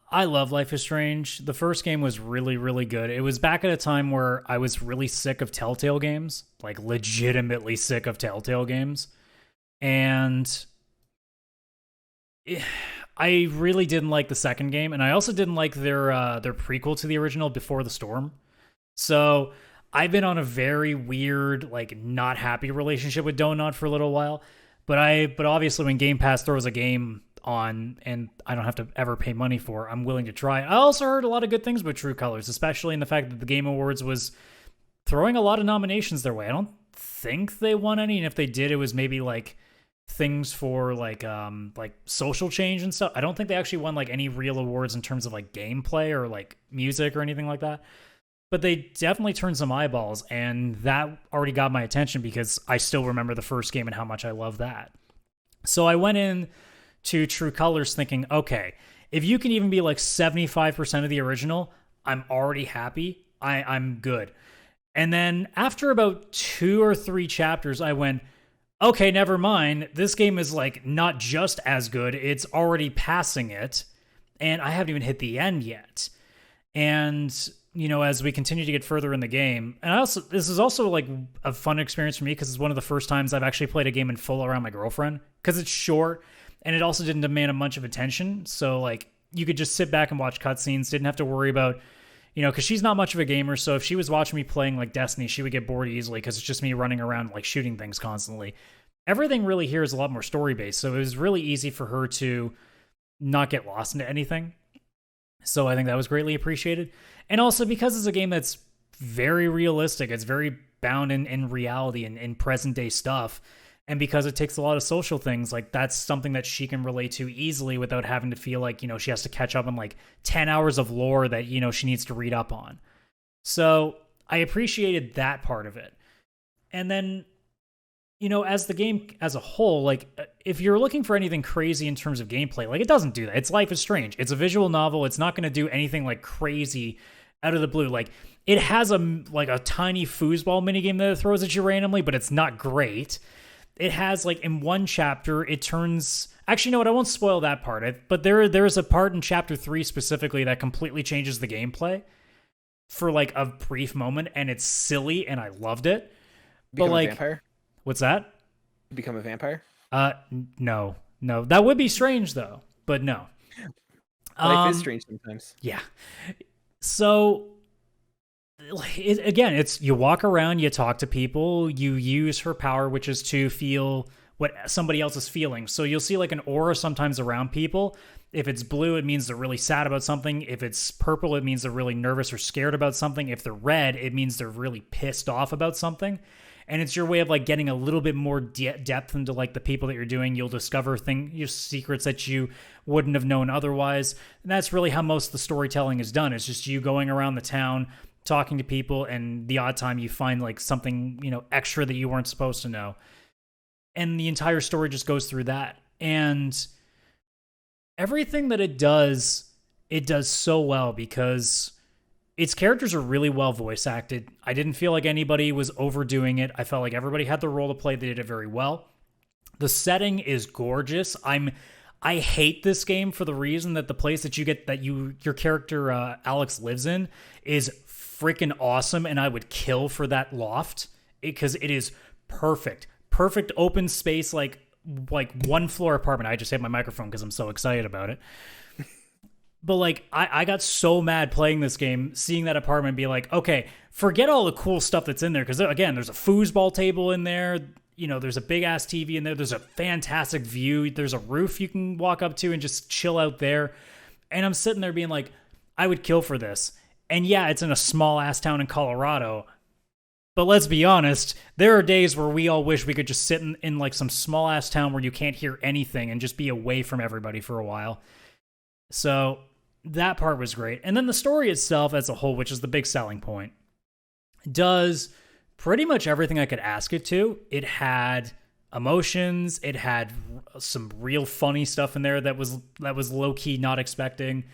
I love Life is Strange. The first game was really, really good. It was back at a time where I was really sick of Telltale games, like legitimately sick of Telltale games. And I really didn't like the second game, and I also didn't like their prequel to the original, Before the Storm. So I've been on a very weird, like, not happy relationship with Donut for a little while. But obviously when Game Pass throws a game on and I don't have to ever pay money for, I'm willing to try. I also heard a lot of good things about True Colors, especially in the fact that the Game Awards was throwing a lot of nominations their way. I don't think they won any, and if they did, it was maybe like things for like social change and stuff. I don't think they actually won like any real awards in terms of like gameplay or like music or anything like that. But they definitely turned some eyeballs, and that already got my attention because I still remember the first game and how much I love that. So I went in to True Colors thinking, okay, if you can even be like 75% of the original, I'm already happy. I'm good. And then after about 2 or 3 chapters, I went, okay, never mind. This game is like not just as good. It's already passing it. And I haven't even hit the end yet. And, you know, as we continue to get further in the game, and this is also like a fun experience for me because it's one of the first times I've actually played a game in full around my girlfriend because it's short and it also didn't demand a bunch of attention. So like you could just sit back and watch cutscenes, didn't have to worry about, you know, because she's not much of a gamer. So if she was watching me playing like Destiny, she would get bored easily because it's just me running around like shooting things constantly. Everything really here is a lot more story-based, so it was really easy for her to not get lost into anything. So I think that was greatly appreciated. And also because it's a game that's very realistic, it's very bound in reality and in present-day stuff, and because it takes a lot of social things, like that's something that she can relate to easily without having to feel like, you know, she has to catch up on like 10 hours of lore that, you know, she needs to read up on. So I appreciated that part of it. And then, you know, as the game as a whole, like if you're looking for anything crazy in terms of gameplay, like it doesn't do that. It's Life is Strange. It's a visual novel. It's not going to do anything like crazy out of the blue. Like it has a tiny foosball minigame that it throws at you randomly, but it's not great. It has like in one chapter, it turns. Actually, you know what? I won't spoil that part. But there's a part in chapter 3 specifically that completely changes the gameplay for like a brief moment, and it's silly, and I loved it. Become but like, a vampire? What's that? Become a vampire? No. That would be strange though, but no. Life is strange sometimes. Yeah. So it's you walk around, you talk to people, you use her power, which is to feel what somebody else is feeling. So you'll see like an aura sometimes around people. If it's blue, it means they're really sad about something. If it's purple, it means they're really nervous or scared about something. If they're red, it means they're really pissed off about something. And it's your way of like getting a little bit more depth into like the people that you're doing. You'll discover your secrets that you wouldn't have known otherwise. And that's really how most of the storytelling is done. It's just you going around the town, talking to people, and the odd time you find like something, you know, extra that you weren't supposed to know. And the entire story just goes through that. And everything that it does so well because its characters are really well voice acted. I didn't feel like anybody was overdoing it. I felt like everybody had the role to play. They did it very well. The setting is gorgeous. I hate this game for the reason that the place that your character Alex lives in is freaking awesome, and I would kill for that loft because it is perfect open space, like 1 floor apartment. I just hit my microphone because I'm so excited about it. But like, I got so mad playing this game, seeing that apartment, and be like, okay, forget all the cool stuff that's in there. Because again, there's a foosball table in there. You know, there's a big ass TV in there. There's a fantastic view. There's a roof you can walk up to and just chill out there. And I'm sitting there being like, I would kill for this. And yeah, it's in a small ass town in Colorado. But let's be honest, there are days where we all wish we could just sit in like some small ass town where you can't hear anything and just be away from everybody for a while. So that part was great. And then the story itself as a whole, which is the big selling point, does pretty much everything I could ask it to. It had emotions. It had some real funny stuff in there that was low-key not expecting.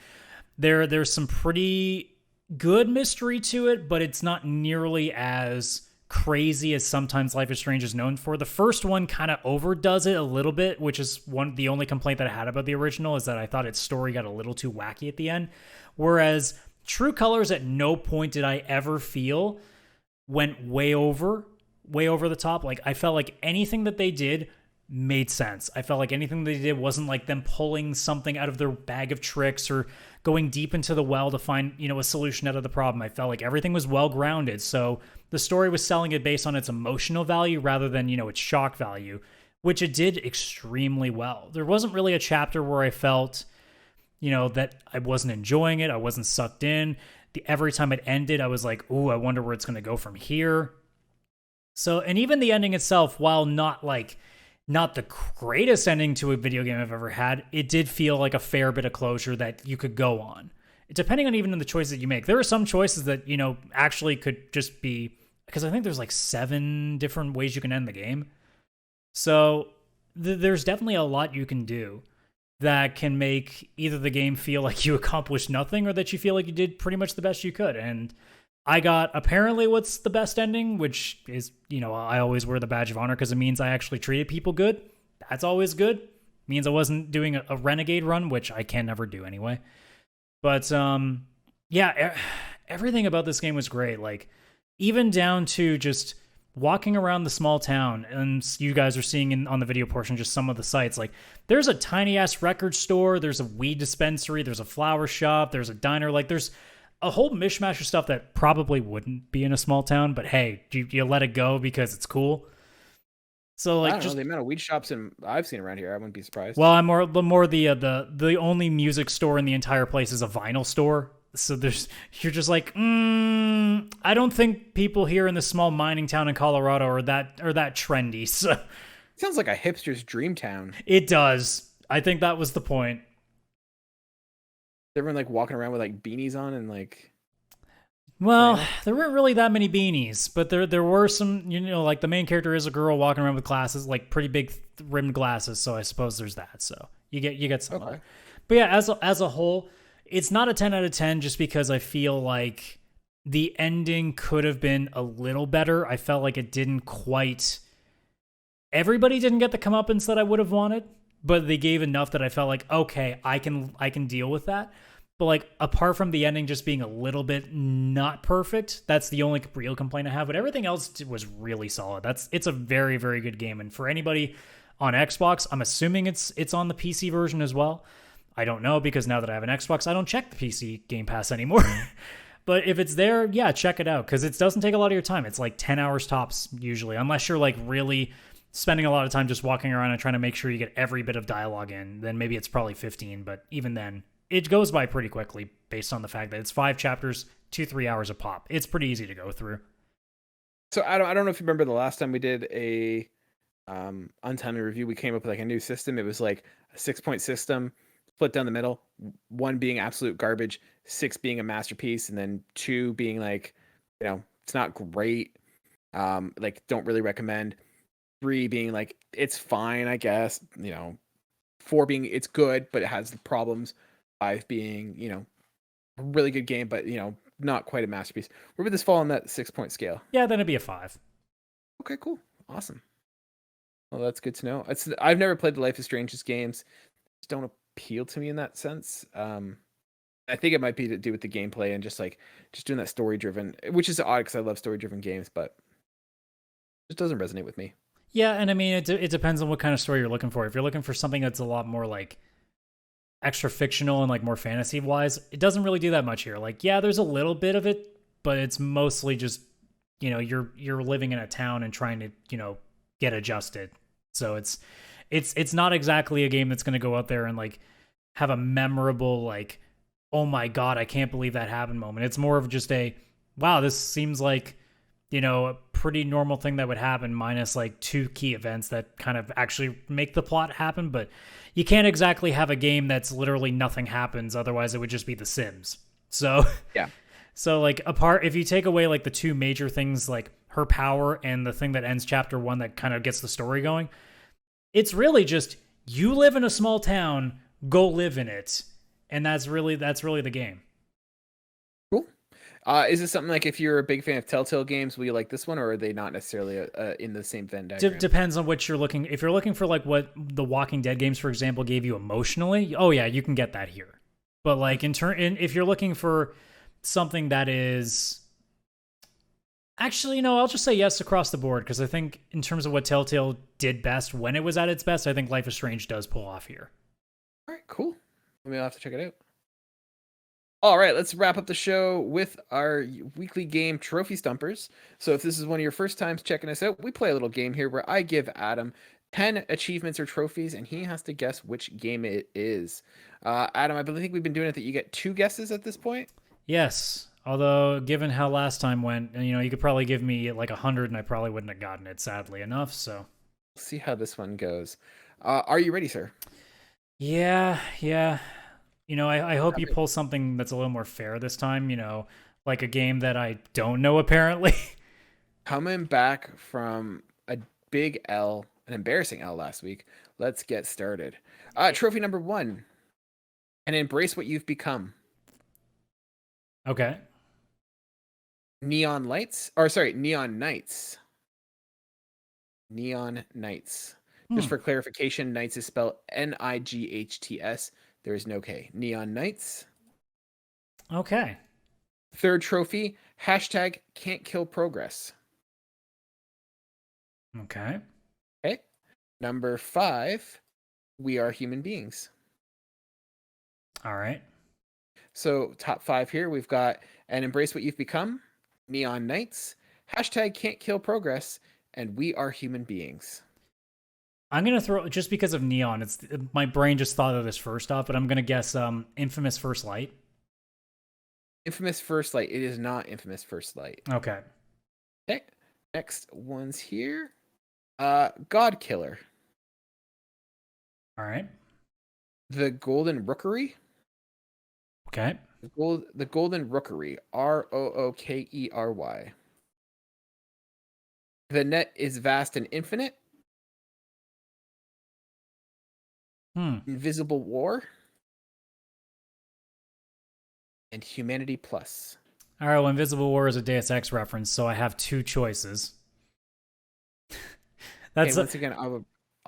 There's some pretty good mystery to it, but it's not nearly as crazy as sometimes Life is Strange is known for. The first one kind of overdoes it a little bit, which is the only complaint that I had about the original, is that I thought its story got a little too wacky at the end. Whereas True Colors, at no point did I ever feel went way over the top. Like, I felt like anything that they did made sense. I felt like anything they did wasn't like them pulling something out of their bag of tricks or going deep into the well to find, a solution out of the problem. I felt like everything was well grounded. So the story was selling it based on its emotional value rather than, its shock value, which it did extremely well. There wasn't really a chapter where I felt, that I wasn't enjoying it. I wasn't sucked in. Every time it ended, I was like, ooh, I wonder where it's going to go from here. So, and even the ending itself, while not the greatest ending to a video game I've ever had, it did feel like a fair bit of closure that you could go on. Depending on even the choices you make. There are some choices that, actually could just be, because I think there's like 7 different ways you can end the game. So there's definitely a lot you can do that can make either the game feel like you accomplished nothing or that you feel like you did pretty much the best you could. And I got apparently what's the best ending, which is, I always wear the badge of honor because it means I actually treated people good. That's always good. It means I wasn't doing a renegade run, which I can never do anyway. But yeah, everything about this game was great. Like, even down to just walking around the small town, and you guys are seeing on the video portion just some of the sites. Like, there's a tiny ass record store, there's a weed dispensary, there's a flower shop, there's a diner. Like, there's a whole mishmash of stuff that probably wouldn't be in a small town, but hey, you let it go because it's cool. So like, I don't know, the amount of weed shops I've seen around here, I wouldn't be surprised. Well, I'm more the only music store in the entire place is a vinyl store. So you're just like, I don't think people here in this small mining town in Colorado are that trendy. So sounds like a hipster's dream town. It does. I think that was the point. Everyone like walking around with like beanies on and like. Well, there weren't really that many beanies, but there were some. Like the main character is a girl walking around with glasses, like pretty big rimmed glasses. So I suppose there's that. So you get some. Okay. But yeah, as a whole, it's not a 10 out of 10 just because I feel like the ending could have been a little better. I felt like it didn't quite. Everybody didn't get the comeuppance that I would have wanted, but they gave enough that I felt like, okay, I can deal with that. But like, apart from the ending just being a little bit not perfect, that's the only real complaint I have. But everything else was really solid. It's a very, very good game. And for anybody on Xbox, I'm assuming it's on the PC version as well. I don't know, because now that I have an Xbox, I don't check the PC Game Pass anymore. But if it's there, yeah, check it out, because it doesn't take a lot of your time. It's like 10 hours tops usually, unless you're like really spending a lot of time just walking around and trying to make sure you get every bit of dialogue in. Then maybe it's probably 15, but even then, it goes by pretty quickly based on the fact that it's 5 chapters, 2-3 hours a pop. It's pretty easy to go through. So I don't know if you remember the last time we did a Untimely review, we came up with like a new system. It was like a 6-point system, split down the middle, 1 being absolute garbage, 6 being a masterpiece, and then 2 being like, it's not great, like don't really recommend, 3 being like it's fine, I guess, 4 being it's good but it has the problems, 5 being a really good game but not quite a masterpiece. Where would this fall on that 6-point scale? Yeah, then it'd be a 5. Okay, cool, awesome. Well, that's good to know. I've never played the Life is Strange's games. Just don't appeal to me in that sense. I think it might be to do with the gameplay and just doing that story driven, which is odd because I love story driven games, but it just doesn't resonate with me. Yeah, and I mean, it depends on what kind of story you're looking for. If you're looking for something that's a lot more like extra fictional and like more fantasy wise, it doesn't really do that much here. Like, yeah, there's a little bit of it, but it's mostly just you're living in a town and trying to get adjusted. So it's not exactly a game that's going to go out there and like have a memorable like, oh my god, I can't believe that happened moment. It's more of just a, wow, this seems like a pretty normal thing that would happen, minus like 2 key events that kind of actually make the plot happen. But you can't exactly have a game that's literally nothing happens, otherwise it would just be The Sims. So yeah. So like, if you take away like the 2 major things, like her power and the thing that ends chapter 1 that kind of gets the story going, it's really just, you live in a small town, go live in it. And that's really the game. Cool. Is this something like if you're a big fan of Telltale games, will you like this one, or are they not necessarily in the same Venn diagram? Depends on what you're looking. If you're looking for like what the Walking Dead games, for example, gave you emotionally, oh yeah, you can get that here. But like if you're looking for something that is actually, I'll just say yes across the board because I think in terms of what Telltale did best when it was at its best, I think Life is Strange does pull off here. All right, cool. Maybe I'll have to check it out. All right, let's wrap up the show with our weekly game, Trophy Stumpers. So if this is one of your first times checking us out, we play a little game here where I give Adam 10 achievements or trophies, and he has to guess which game it is. Adam, I think we've been doing it that you get 2 guesses at this point. Yes, although given how last time went, you could probably give me like 100 and I probably wouldn't have gotten it, sadly enough, so. We'll see how this one goes. Are you ready, sir? Yeah. I hope you pull something that's a little more fair this time, like a game that I don't know, apparently. Coming back from a big L, an embarrassing L last week, let's get started. Trophy number 1, and embrace what you've become. Okay. Neon Nights. Neon Nights. Just for clarification, Nights is spelled Nights. There is no K. Neon Nights. Okay. Third trophy, #can't kill progress. Okay. Okay. Number 5, we are human beings. All right. So top 5 here, we've got and embrace what you've become, Neon Nights, #can't kill progress, and we are human beings. I'm going to throw, just because of Neon, my brain just thought of this first off, but I'm going to guess Infamous First Light. Infamous First Light. It is not Infamous First Light. Okay. Okay. Next one's here. God Killer. All right. The Golden Rookery. Okay. The Golden Rookery. Rookery. The Net is Vast and Infinite. Invisible War. And Humanity Plus. All right, well, Invisible War is a Deus Ex reference, so I have 2 choices. Once again,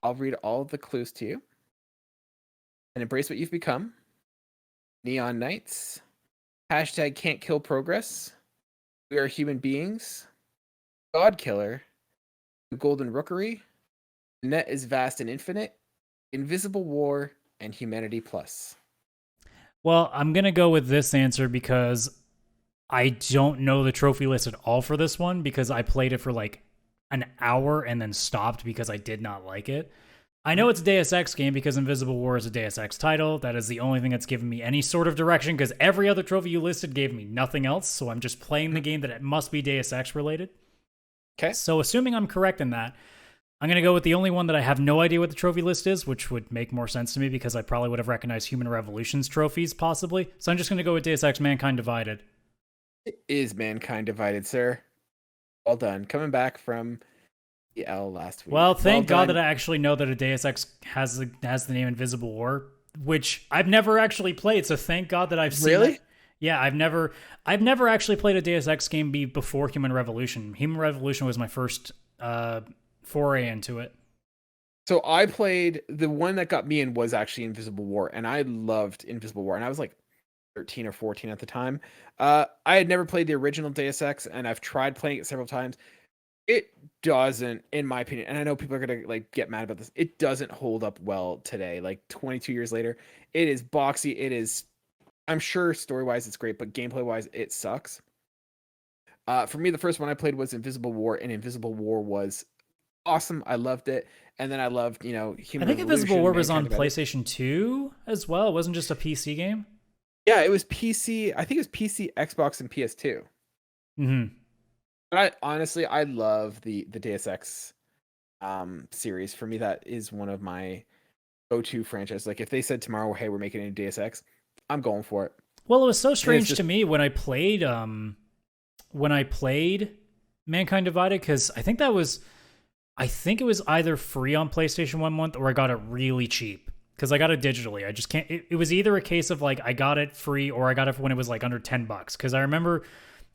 I'll read all of the clues to you. And embrace what you've become. Neon Nights. #can't kill progress. We are human beings. God Killer. The Golden Rookery. The Net is Vast and Infinite. Invisible War and Humanity Plus. Well, I'm going to go with this answer because I don't know the trophy list at all for this one because I played it for like an hour and then stopped because I did not like it. I know it's a Deus Ex game because Invisible War is a Deus Ex title. That is the only thing that's given me any sort of direction because every other trophy you listed gave me nothing else. So I'm just playing the game that it must be Deus Ex related. Okay. So assuming I'm correct in that, I'm going to go with the only one that I have no idea what the trophy list is, which would make more sense to me because I probably would have recognized Human Revolution's trophies, possibly. So I'm just going to go with Deus Ex Mankind Divided. It is Mankind Divided, sir. Well done. Coming back from the L last week. Well, thank God that I actually know that a Deus Ex has the name Invisible War, which I've never actually played, so thank God that I've seen Really? it. Yeah, I've never actually played a Deus Ex game before Human Revolution. Human Revolution was my first foray into it. So I played, the one that got me in was actually Invisible War, and I loved Invisible War, and I was like 13 or 14 at the time. I had never played the original Deus Ex, and I've tried playing it several times. It doesn't, in my opinion, and I know people are gonna like get mad about this, it doesn't hold up well today, like 22 years later. It is boxy, it is, I'm sure story-wise it's great, but gameplay-wise it sucks. For me, the first one I played was Invisible War, and Invisible War was awesome. I loved it. And then I loved, Human I think Invisible Revolution, War was on Mankind Divided. PlayStation 2 as well. It wasn't just a PC game. Yeah, it was PC. I think it was PC, Xbox, and PS2. Mm-hmm. But I love the Deus Ex series. For me, that is one of my go-to franchises. Like if they said tomorrow, hey, we're making a Deus Ex, I'm going for it. Well, it was so strange to me when I played Mankind Divided, because I think it was either free on PlayStation 1 month or I got it really cheap because I got it digitally. I just can't. It was either a case of like I got it free or I got it when it was like under $10. Because I remember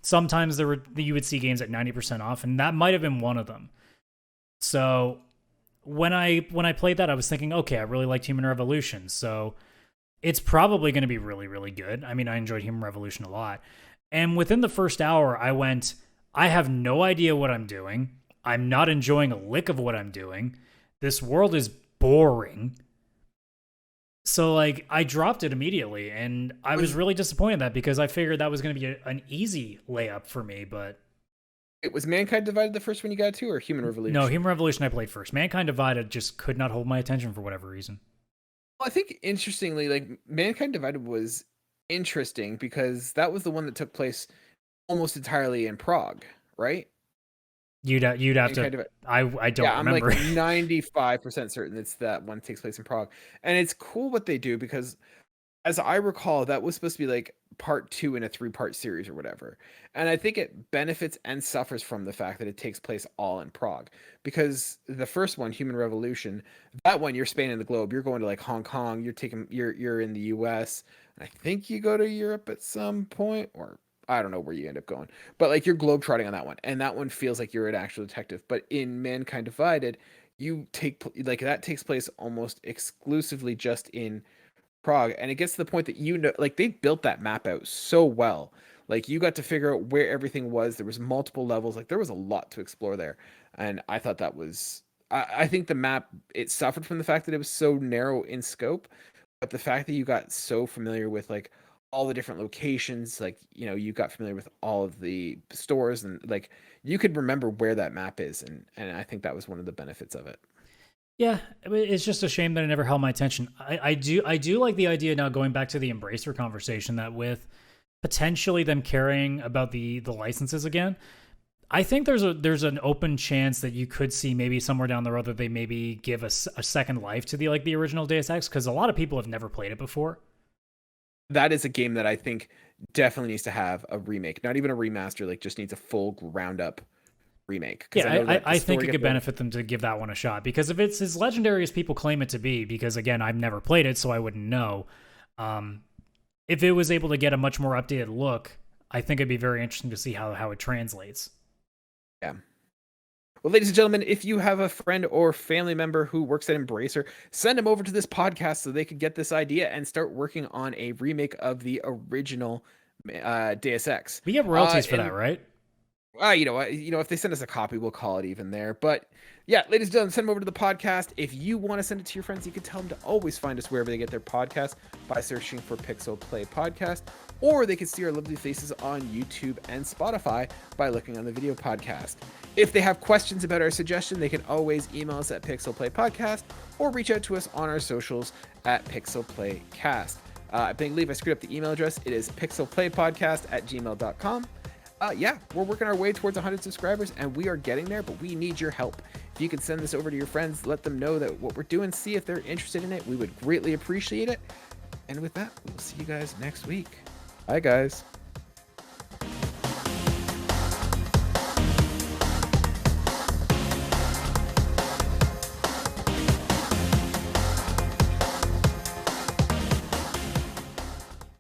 Sometimes you would see games at 90% off, and that might have been one of them. So when I played that, I was thinking, okay, I really liked Human Revolution, so it's probably going to be really, really good. I mean, I enjoyed Human Revolution a lot. And within the first hour, I went, I have no idea what I'm doing. I'm not enjoying a lick of what I'm doing. This world is boring. So, like, I dropped it immediately, and I was really disappointed in that because I figured that was going to be an easy layup for me, but... It was Mankind Divided the first one you got to, or Human Revolution? No, Human Revolution I played first. Mankind Divided just could not hold my attention for whatever reason. Well, I think, interestingly, like, Mankind Divided was interesting because that was the one that took place almost entirely in Prague, right? You'd have to... I don't remember. I'm like 95% certain it's that one takes place in Prague. And it's cool what they do because, as I recall, that was supposed to be like part 2 in a 3-part series or whatever. And I think it benefits and suffers from the fact that it takes place all in Prague. Because the first one, Human Revolution, that one you're spanning the globe. You're going to like Hong Kong, you're in the US. And I think you go to Europe at some point, or I don't know where you end up going, but like you're globetrotting on that one, and that one feels like you're an actual detective. But in Mankind Divided, that takes place almost exclusively just in Prague, and it gets to the point that like they built that map out so well. Like you got to figure out where everything was. There was multiple levels. Like there was a lot to explore there, and I thought that was. I think the map, it suffered from the fact that it was so narrow in scope, but the fact that you got so familiar with like all the different locations, like, you got familiar with all of the stores, and like you could remember where that map is, and I think that was one of the benefits of it. Yeah, it's just a shame that it never held my attention. I do like the idea now, going back to the Embracer conversation, that with potentially them caring about the licenses again, I think there's an open chance that you could see maybe somewhere down the road that they maybe give a second life to the original Deus Ex, because a lot of people have never played it before. That is a game that I think definitely needs to have a remake, not even a remaster, like just needs a full ground up remake. Yeah, I think it could benefit them to give that one a shot, because if it's as legendary as people claim it to be, because again, I've never played it, so I wouldn't know. If it was able to get a much more updated look, I think it'd be very interesting to see how it translates. Yeah. Well, ladies and gentlemen, if you have a friend or family member who works at Embracer, send them over to this podcast so they could get this idea and start working on a remake of the original Deus Ex. We get royalties for that, right? You know what? If they send us a copy, we'll call it even there. But yeah, ladies and gentlemen, send them over to the podcast. If you want to send it to your friends, you can tell them to always find us wherever they get their podcast by searching for Pixel Play Podcast, or they can see our lovely faces on YouTube and Spotify by looking on the video podcast. If they have questions about our suggestion, they can always email us at pixelplaypodcast or reach out to us on our socials at pixelplaycast. I believe I screwed up the email address. It is pixelplaypodcast@gmail.com. Yeah, we're working our way towards 100 subscribers, and we are getting there, but we need your help. If you can send this over to your friends, let them know that what we're doing, see if they're interested in it. We would greatly appreciate it. And with that, we'll see you guys next week. Bye, guys.